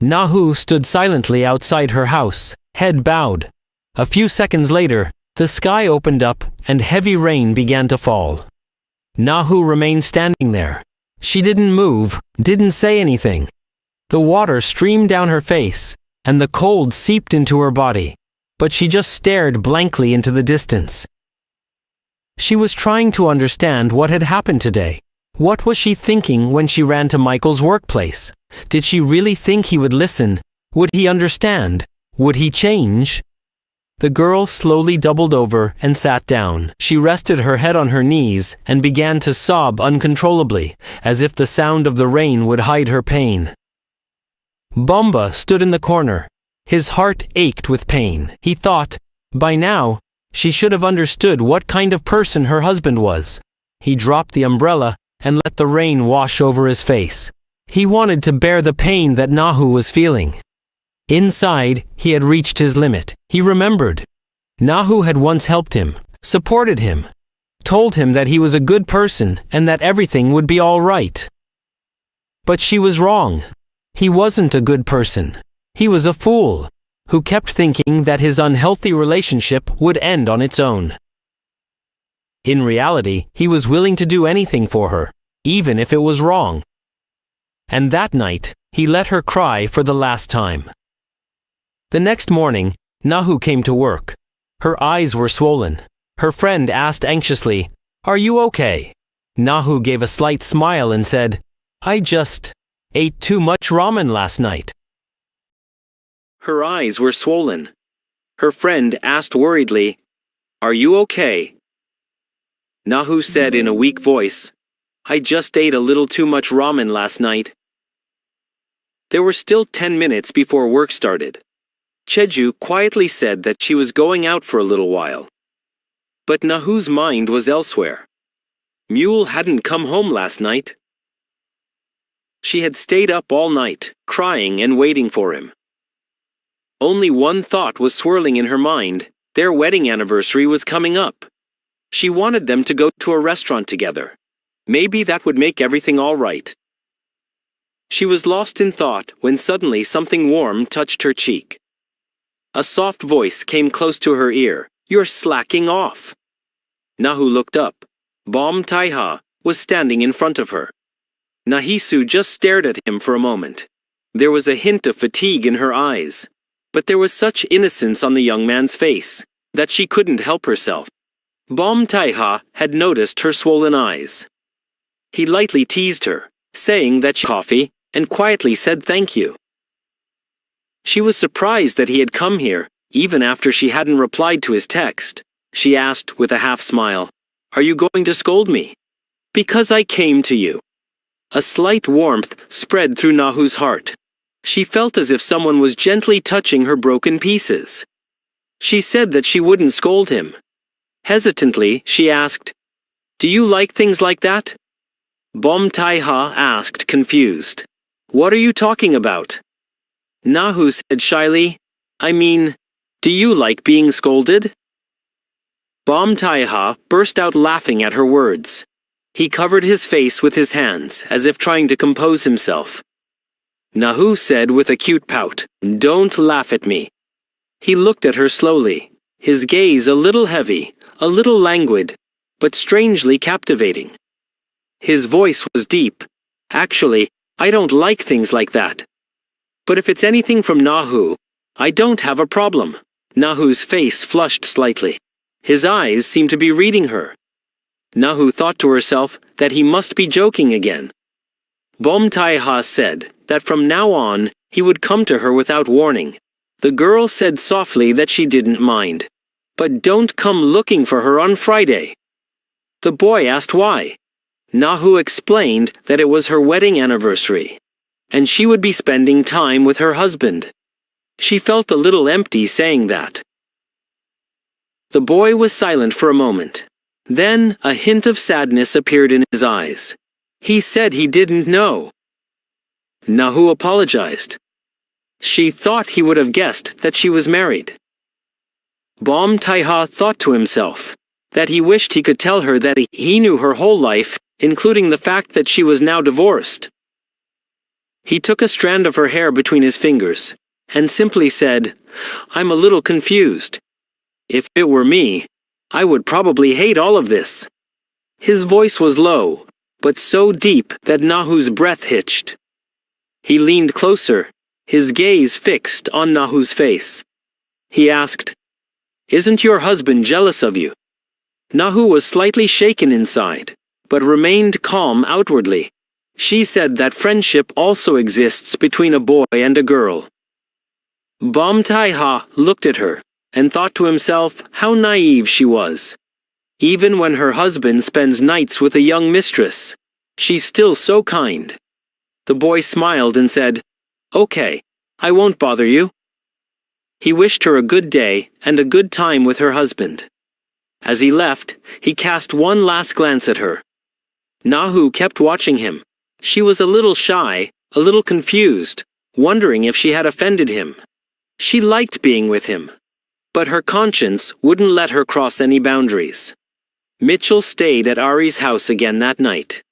Nahu stood silently outside her house, head bowed. A few seconds later, the sky opened up and heavy rain began to fall. Nahu remained standing there. She didn't move, didn't say anything. The water streamed down her face, and the cold seeped into her body, but she just stared blankly into the distance. She was trying to understand what had happened today. What was she thinking when she ran to Michael's workplace? Did she really think he would listen? Would he understand? Would he change? The girl slowly doubled over and sat down. She rested her head on her knees and began to sob uncontrollably, as if the sound of the rain would hide her pain. Bomba stood in the corner. His heart ached with pain. He thought, by now, she should have understood what kind of person her husband was. He dropped the umbrella and let the rain wash over his face. He wanted to bear the pain that Nahu was feeling. Inside, he had reached his limit. He remembered. Nahu had once helped him, supported him, told him that he was a good person and that everything would be all right. But she was wrong. He wasn't a good person. He was a fool, who kept thinking that his unhealthy relationship would end on its own. In reality, he was willing to do anything for her, even if it was wrong. And that night, he let her cry for the last time. The next morning, Nahu came to work. Her eyes were swollen. Her friend asked anxiously, "Are you okay?" Nahu gave a slight smile and said, "I just ate too much ramen last night." Her eyes were swollen. Her friend asked worriedly, "Are you okay?" Nahu said in a weak voice, "I just ate a little too much ramen last night." There were still 10 minutes before work started. Cheju quietly said that she was going out for a little while. But Nahu's mind was elsewhere. Mule hadn't come home last night. She had stayed up all night, crying and waiting for him. Only one thought was swirling in her mind. Their wedding anniversary was coming up. She wanted them to go to a restaurant together. Maybe that would make everything all right. She was lost in thought when suddenly something warm touched her cheek. A soft voice came close to her ear. "You're slacking off." Nahu looked up. Bom Taiha was standing in front of her. Nahisu just stared at him for a moment. There was a hint of fatigue in her eyes, but there was such innocence on the young man's face that she couldn't help herself. Bom Taiha had noticed her swollen eyes. He lightly teased her, saying that she coffee, and quietly said thank you. She was surprised that he had come here, even after she hadn't replied to his text. She asked with a half smile, "Are you going to scold me?" "Because I came to you." A slight warmth spread through Nahu's heart. She felt as if someone was gently touching her broken pieces. She said that she wouldn't scold him. Hesitantly, she asked, "Do you like things like that?" Bom Taiha asked, confused. "What are you talking about?" Nahu said shyly, "I mean, do you like being scolded?" Bom Taiha burst out laughing at her words. He covered his face with his hands, as if trying to compose himself. Nahu said with a cute pout. Don't laugh at me. He looked at her slowly, his gaze a little heavy, a little languid, but strangely captivating. His voice was deep. Actually, I don't like things like that. But if it's anything from Nahu, I don't have a problem. Nahu's face flushed slightly. His eyes seemed to be reading her. Nahu thought to herself that he must be joking again. Bom Tai-ha said that from now on he would come to her without warning. The girl said softly that she didn't mind. But don't come looking for her on Friday. The boy asked why. Nahu explained that it was her wedding anniversary, and she would be spending time with her husband. She felt a little empty saying that. The boy was silent for a moment. Then a hint of sadness appeared in his eyes. He said he didn't know. Nahu apologized. She thought he would have guessed that she was married. Bom Tai-ha thought to himself that he wished he could tell her that he knew her whole life, including the fact that she was now divorced. He took a strand of her hair between his fingers and simply said, I'm a little confused. If it were me, I would probably hate all of this. His voice was low, but so deep that Nahu's breath hitched. He leaned closer, his gaze fixed on Nahu's face. He asked, Isn't your husband jealous of you? Nahu was slightly shaken inside, but remained calm outwardly. She said that friendship also exists between a boy and a girl. Bom Tai-ha looked at her and thought to himself how naive she was. Even when her husband spends nights with a young mistress, she's still so kind. The boy smiled and said, Okay, I won't bother you. He wished her a good day and a good time with her husband. As he left, he cast one last glance at her. Nahu kept watching him. She was a little shy, a little confused, wondering if she had offended him. She liked being with him, but her conscience wouldn't let her cross any boundaries. Mitchell stayed at Ari's house again that night.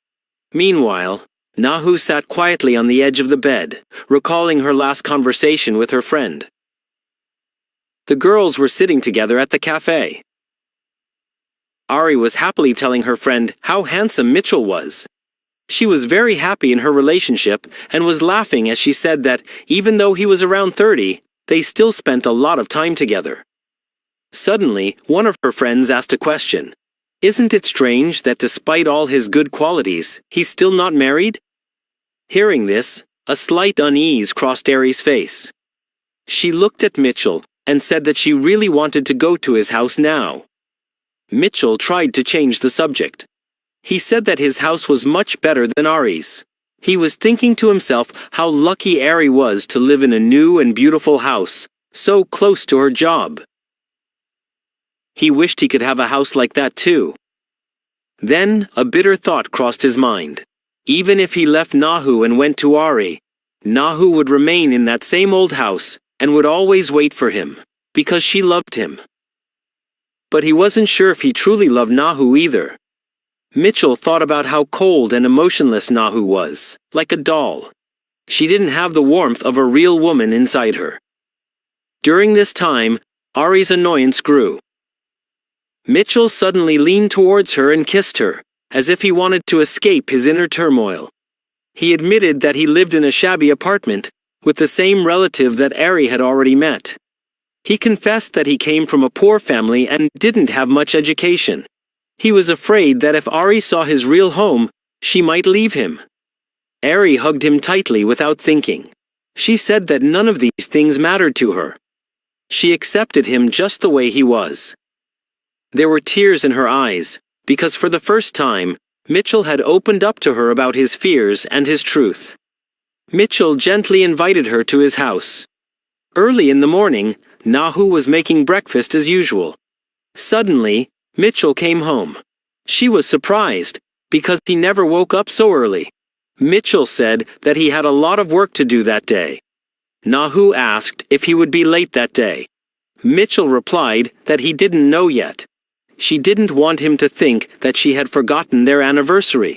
Meanwhile, Nahu sat quietly on the edge of the bed, recalling her last conversation with her friend. The girls were sitting together at the cafe. Ari was happily telling her friend how handsome Mitchell was. She was very happy in her relationship and was laughing as she said that even though he was around 30, they still spent a lot of time together. Suddenly, one of her friends asked a question. Isn't it strange that despite all his good qualities, he's still not married? Hearing this, a slight unease crossed Ari's face. She looked at Mitchell and said that she really wanted to go to his house now. Mitchell tried to change the subject. He said that his house was much better than Ari's. He was thinking to himself how lucky Ari was to live in a new and beautiful house, so close to her job. He wished he could have a house like that too. Then a bitter thought crossed his mind. Even if he left Nahu and went to Ari, Nahu would remain in that same old house and would always wait for him, because she loved him. But he wasn't sure if he truly loved Nahu either. Mitchell thought about how cold and emotionless Nahu was, like a doll. She didn't have the warmth of a real woman inside her. During this time, Ari's annoyance grew. Mitchell suddenly leaned towards her and kissed her, as if he wanted to escape his inner turmoil. He admitted that he lived in a shabby apartment, with the same relative that Ari had already met. He confessed that he came from a poor family and didn't have much education. He was afraid that if Ari saw his real home, she might leave him. Ari hugged him tightly without thinking. She said that none of these things mattered to her. She accepted him just the way he was. There were tears in her eyes, because for the first time, Mitchell had opened up to her about his fears and his truth. Mitchell gently invited her to his house. Early in the morning, Nahu was making breakfast as usual. Suddenly, Mitchell came home. She was surprised, because he never woke up so early. Mitchell said that he had a lot of work to do that day. Nahu asked if he would be late that day. Mitchell replied that he didn't know yet. She didn't want him to think that she had forgotten their anniversary.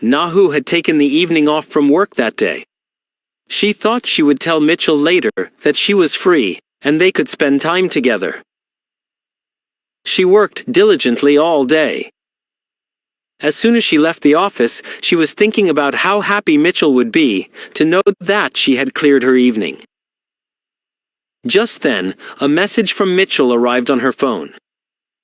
Nahu had taken the evening off from work that day. She thought she would tell Mitchell later that she was free, and they could spend time together. She worked diligently all day. As soon as she left the office, she was thinking about how happy Mitchell would be to know that she had cleared her evening. Just then, a message from Mitchell arrived on her phone.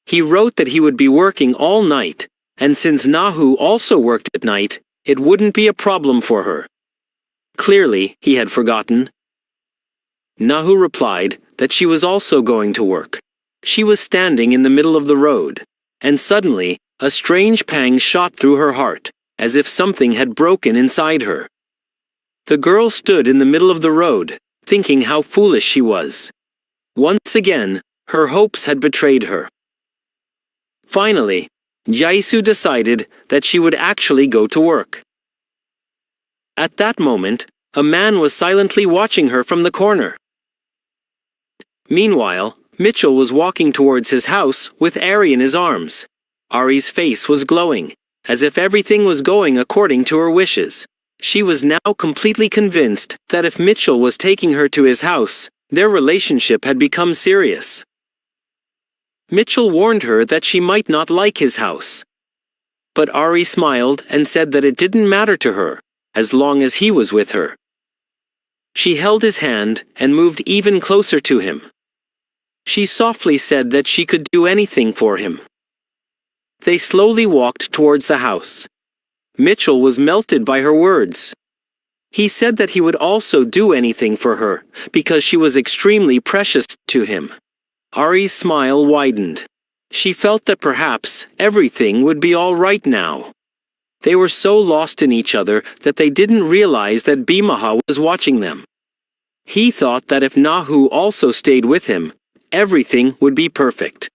He wrote that he would be working all night, and since Nahu also worked at night, it wouldn't be a problem for her. Clearly, he had forgotten. Nahu replied that she was also going to work. She was standing in the middle of the road, and suddenly, a strange pang shot through her heart, as if something had broken inside her. The girl stood in the middle of the road, thinking how foolish she was. Once again, her hopes had betrayed her. Finally, Jaisu decided that she would actually go to work. At that moment, a man was silently watching her from the corner. Meanwhile, Mitchell was walking towards his house with Ari in his arms. Ari's face was glowing, as if everything was going according to her wishes. She was now completely convinced that if Mitchell was taking her to his house, their relationship had become serious. Mitchell warned her that she might not like his house. But Ari smiled and said that it didn't matter to her, as long as he was with her. She held his hand and moved even closer to him. She softly said that she could do anything for him. They slowly walked towards the house. Mitchell was melted by her words. He said that he would also do anything for her, because she was extremely precious to him. Ari's smile widened. She felt that perhaps everything would be all right now. They were so lost in each other that they didn't realize that Bimaha was watching them. He thought that if Nahu also stayed with him, everything would be perfect.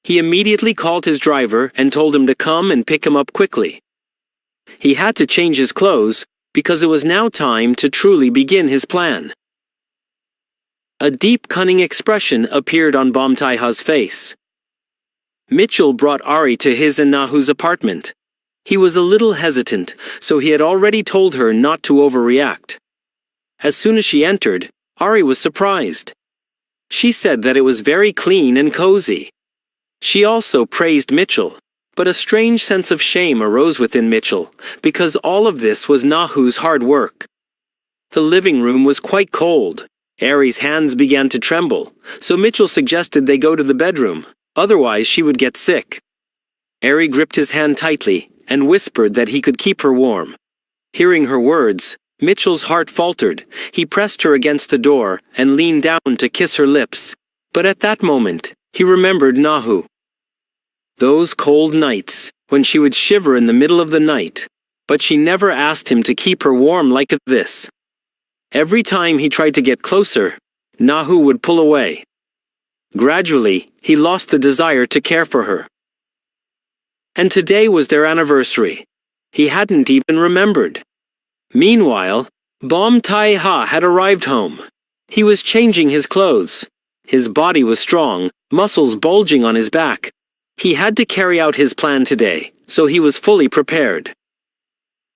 He immediately called his driver and told him to come and pick him up quickly. He had to change his clothes, because it was now time to truly begin his plan. A deep cunning expression appeared on Bomtaiha's face. Mitchell brought Ari to his and Nahu's apartment. He was a little hesitant, so he had already told her not to overreact. As soon as she entered, Ari was surprised. She said that it was very clean and cozy. She also praised Mitchell, but a strange sense of shame arose within Mitchell, because all of this was Nahu's hard work. The living room was quite cold. Ari's hands began to tremble, so Mitchell suggested they go to the bedroom, otherwise she would get sick. Ari gripped his hand tightly and whispered that he could keep her warm. Hearing her words, Mitchell's heart faltered. He pressed her against the door and leaned down to kiss her lips. But at that moment, he remembered Nahu. Those cold nights, when she would shiver in the middle of the night, but she never asked him to keep her warm like this. Every time he tried to get closer, Nahu would pull away. Gradually, he lost the desire to care for her. And today was their anniversary. He hadn't even remembered. Meanwhile, Bom Tai Ha had arrived home. He was changing his clothes. His body was strong, muscles bulging on his back. He had to carry out his plan today, so he was fully prepared.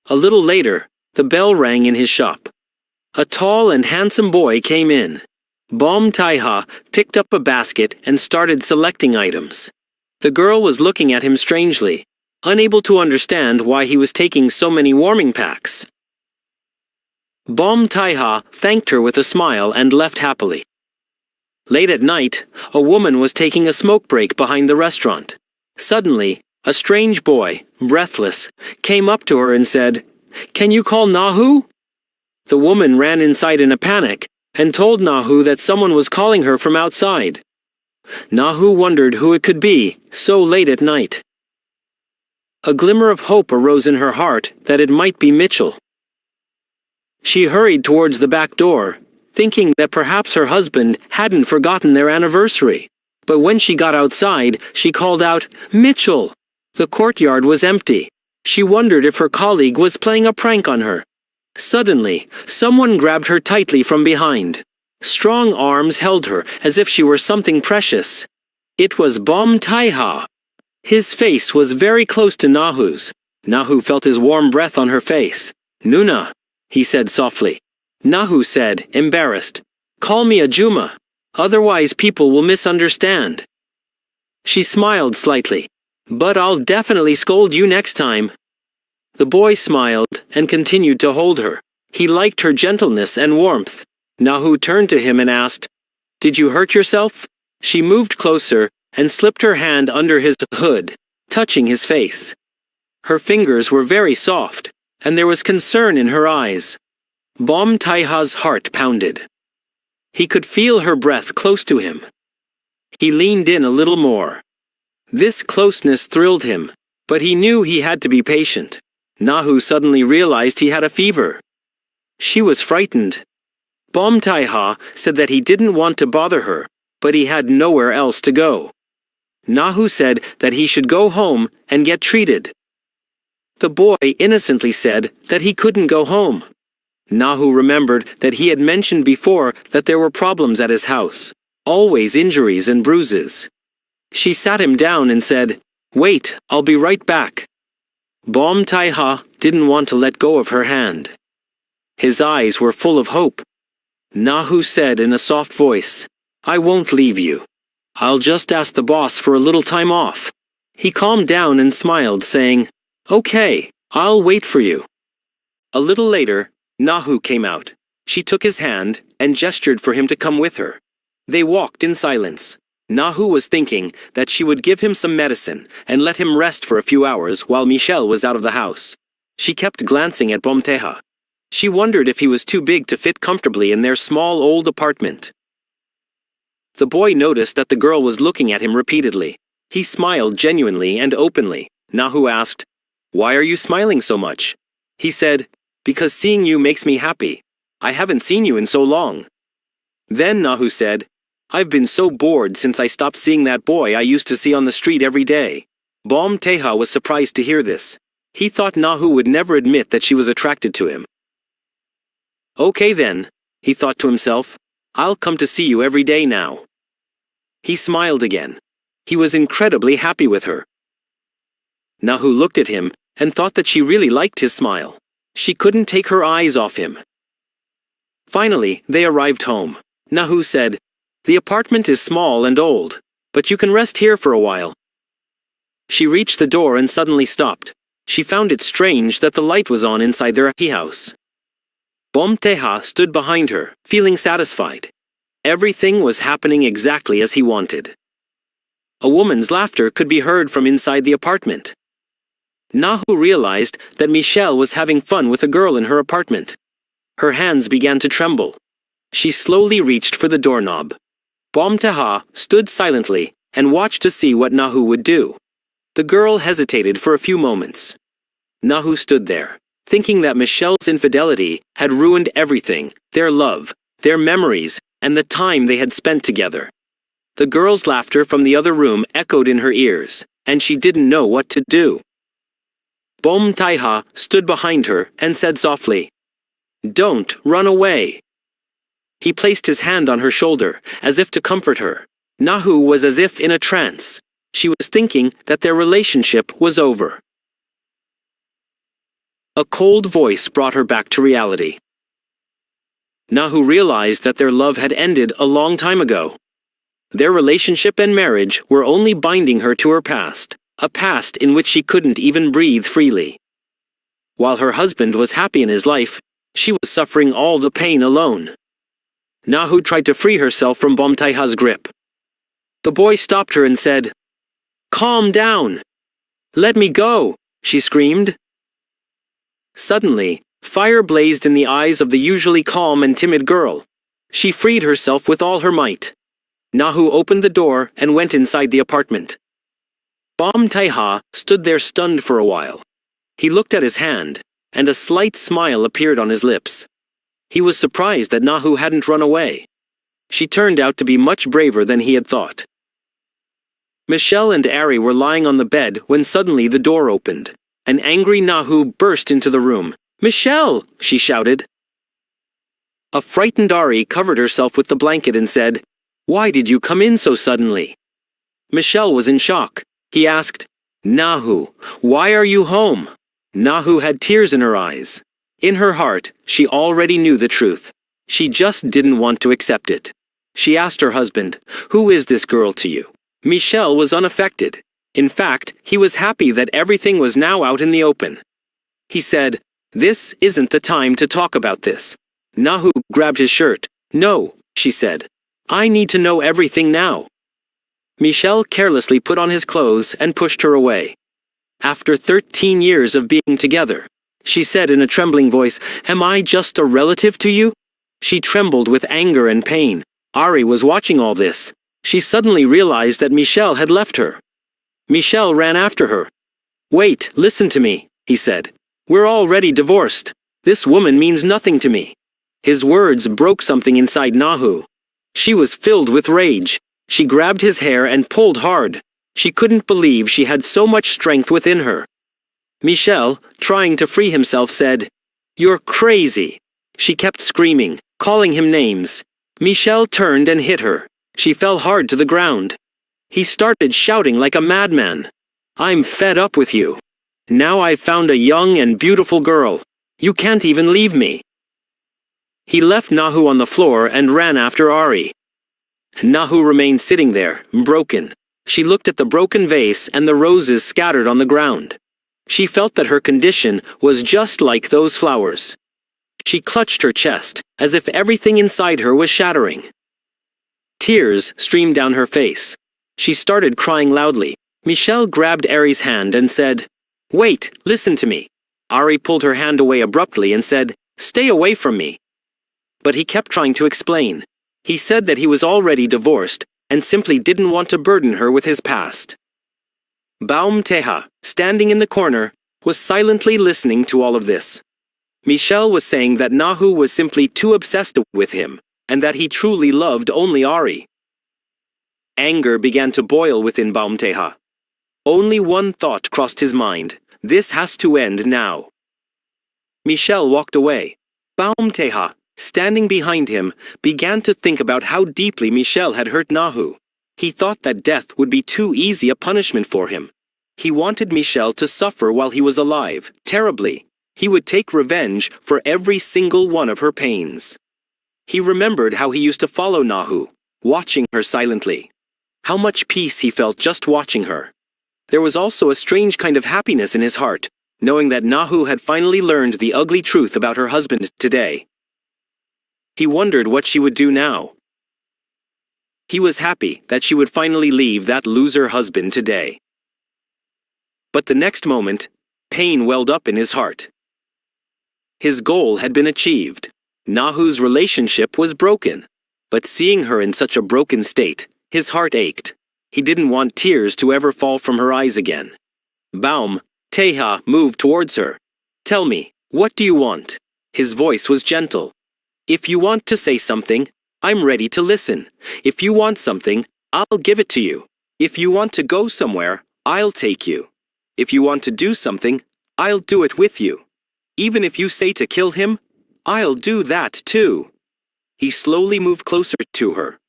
A little later, the bell rang in his shop. A tall and handsome boy came in. Bom Tai Ha picked up a basket and started selecting items. The girl was looking at him strangely, unable to understand why he was taking so many warming packs. Bom Tai Ha thanked her with a smile and left happily. Late at night, a woman was taking a smoke break behind the restaurant. Suddenly, a strange boy, breathless, came up to her and said, "Can you call Nahu?" The woman ran inside in a panic and told Nahu that someone was calling her from outside. Nahu wondered who it could be, so late at night. A glimmer of hope arose in her heart that it might be Mitchell. She hurried towards the back door, thinking that perhaps her husband hadn't forgotten their anniversary. But when she got outside, she called out, "Mitchell!" The courtyard was empty. She wondered if her colleague was playing a prank on her. Suddenly, someone grabbed her tightly from behind. Strong arms held her as if she were something precious. It was Bom Tai Ha. His face was very close to Nahu's. Nahu felt his warm breath on her face. "Nuna," he said softly. Nahu said, embarrassed. Call me Ajuma. Otherwise people will misunderstand. She smiled slightly. But I'll definitely scold you next time. The boy smiled and continued to hold her. He liked her gentleness and warmth. Nahu turned to him and asked, Did you hurt yourself? She moved closer and slipped her hand under his hood, touching his face. Her fingers were very soft, and there was concern in her eyes. Bom Taiha's heart pounded. He could feel her breath close to him. He leaned in a little more. This closeness thrilled him, but he knew he had to be patient. Nahu suddenly realized he had a fever. She was frightened. Bom Taiha said that he didn't want to bother her, but he had nowhere else to go. Nahu said that he should go home and get treated. The boy innocently said that he couldn't go home. Nahu remembered that he had mentioned before that there were problems at his house, always injuries and bruises. She sat him down and said, Wait, I'll be right back. Bom Taiha didn't want to let go of her hand. His eyes were full of hope. Nahu said in a soft voice, I won't leave you. I'll just ask the boss for a little time off. He calmed down and smiled, saying, Okay, I'll wait for you. A little later, Nahu came out. She took his hand and gestured for him to come with her. They walked in silence. Nahu was thinking that she would give him some medicine and let him rest for a few hours while Michelle was out of the house. She kept glancing at Bom Taiha. She wondered if he was too big to fit comfortably in their small old apartment. The boy noticed that the girl was looking at him repeatedly. He smiled genuinely and openly. Nahu asked, Why are you smiling so much? He said, Because seeing you makes me happy. I haven't seen you in so long. Then Nahu said, I've been so bored since I stopped seeing that boy I used to see on the street every day. Bom Taiha was surprised to hear this. He thought Nahu would never admit that she was attracted to him. Okay then, he thought to himself, I'll come to see you every day now. He smiled again. He was incredibly happy with her. Nahu looked at him and thought that she really liked his smile. She couldn't take her eyes off him. Finally, they arrived home. Nahu said, The apartment is small and old, but you can rest here for a while. She reached the door and suddenly stopped. She found it strange that the light was on inside their house. Bom Taiha stood behind her, feeling satisfied. Everything was happening exactly as he wanted. A woman's laughter could be heard from inside the apartment. Nahu realized that Michelle was having fun with a girl in her apartment. Her hands began to tremble. She slowly reached for the doorknob. Bom Taiha stood silently and watched to see what Nahu would do. The girl hesitated for a few moments. Nahu stood there, thinking that Michelle's infidelity had ruined everything, their love, their memories, and the time they had spent together. The girl's laughter from the other room echoed in her ears, and she didn't know what to do. Bom Taiha stood behind her and said softly, Don't run away. He placed his hand on her shoulder, as if to comfort her. Nahu was as if in a trance. She was thinking that their relationship was over. A cold voice brought her back to reality. Nahu realized that their love had ended a long time ago. Their relationship and marriage were only binding her to her past, a past in which she couldn't even breathe freely. While her husband was happy in his life, she was suffering all the pain alone. Nahu tried to free herself from Bom Taiha's grip. The boy stopped her and said, Calm down. Let me go, she screamed. Suddenly, fire blazed in the eyes of the usually calm and timid girl. She freed herself with all her might. Nahu opened the door and went inside the apartment. Bom Taiha stood there stunned for a while. He looked at his hand, and a slight smile appeared on his lips. He was surprised that Nahu hadn't run away. She turned out to be much braver than he had thought. Michelle and Ari were lying on the bed when suddenly the door opened. An angry Nahu burst into the room. Michelle, she shouted. A frightened Ari covered herself with the blanket and said, Why did you come in so suddenly? Michelle was in shock. He asked, Nahu, why are you home? Nahu had tears in her eyes. In her heart, she already knew the truth. She just didn't want to accept it. She asked her husband, "Who is this girl to you?" Michel was unaffected. In fact, he was happy that everything was now out in the open. He said, "This isn't the time to talk about this." Nahu grabbed his shirt. "No," she said. "I need to know everything now." Michel carelessly put on his clothes and pushed her away. After 13 years of being together, she said in a trembling voice, "Am I just a relative to you?" She trembled with anger and pain. Ari was watching all this. She suddenly realized that Michel had left her. Michel ran after her. "Wait, listen to me," he said. "We're already divorced. This woman means nothing to me." His words broke something inside Nahu. She was filled with rage. She grabbed his hair and pulled hard. She couldn't believe she had so much strength within her. Michel, trying to free himself, said, "You're crazy." She kept screaming, calling him names. Michel turned and hit her. She fell hard to the ground. He started shouting like a madman. "I'm fed up with you. Now I've found a young and beautiful girl. You can't even leave me." He left Nahu on the floor and ran after Ari. Nahu remained sitting there, broken. She looked at the broken vase and the roses scattered on the ground. She felt that her condition was just like those flowers. She clutched her chest, as if everything inside her was shattering. Tears streamed down her face. She started crying loudly. Michel grabbed Ari's hand and said, "Wait, listen to me." Ari pulled her hand away abruptly and said, "Stay away from me." But he kept trying to explain. He said that he was already divorced and simply didn't want to burden her with his past. Baum Teha, standing in the corner, was silently listening to all of this. Michel was saying that Nahu was simply too obsessed with him, and that he truly loved only Ari. Anger began to boil within Baum Teha. Only one thought crossed his mind: this has to end now. Michel walked away. Baum Teha, standing behind him, began to think about how deeply Michel had hurt Nahu. He thought that death would be too easy a punishment for him. He wanted Michel to suffer while he was alive, terribly. He would take revenge for every single one of her pains. He remembered how he used to follow Nahu, watching her silently. How much peace he felt just watching her. There was also a strange kind of happiness in his heart, knowing that Nahu had finally learned the ugly truth about her husband today. He wondered what she would do now. He was happy that she would finally leave that loser husband today. But the next moment, pain welled up in his heart. His goal had been achieved. Nahu's relationship was broken. But seeing her in such a broken state, his heart ached. He didn't want tears to ever fall from her eyes again. Baum Teha moved towards her. "Tell me, what do you want?" His voice was gentle. "If you want to say something, I'm ready to listen. If you want something, I'll give it to you. If you want to go somewhere, I'll take you. If you want to do something, I'll do it with you. Even if you say to kill him, I'll do that too." He slowly moved closer to her.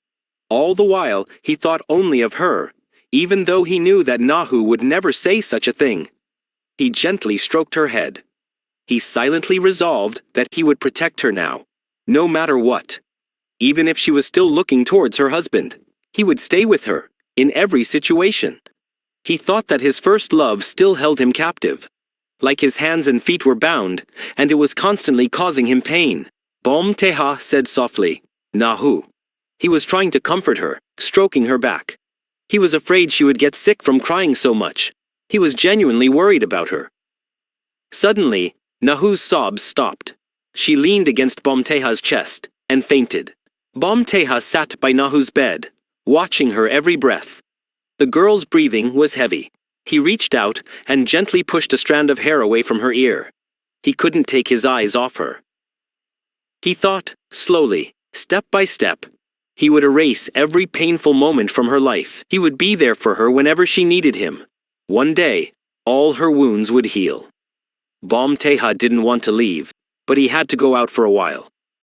All the while, he thought only of her, even though he knew that Nahu would never say such a thing. He gently stroked her head. He silently resolved that he would protect her now, no matter what. Even if she was still looking towards her husband, he would stay with her, in every situation. He thought that his first love still held him captive. Like his hands and feet were bound, and it was constantly causing him pain. Baum Teha said softly, "Nahu." He was trying to comfort her, stroking her back. He was afraid she would get sick from crying so much. He was genuinely worried about her. Suddenly, Nahu's sobs stopped. She leaned against Baum Teha's chest and fainted. Baum Teha sat by Nahu's bed, watching her every breath. The girl's breathing was heavy. He reached out and gently pushed a strand of hair away from her ear. He couldn't take his eyes off her. He thought, slowly, step by step. He would erase every painful moment from her life. He would be there for her whenever she needed him. One day, all her wounds would heal. Baum Teha didn't want to leave, but he had to go out for a while.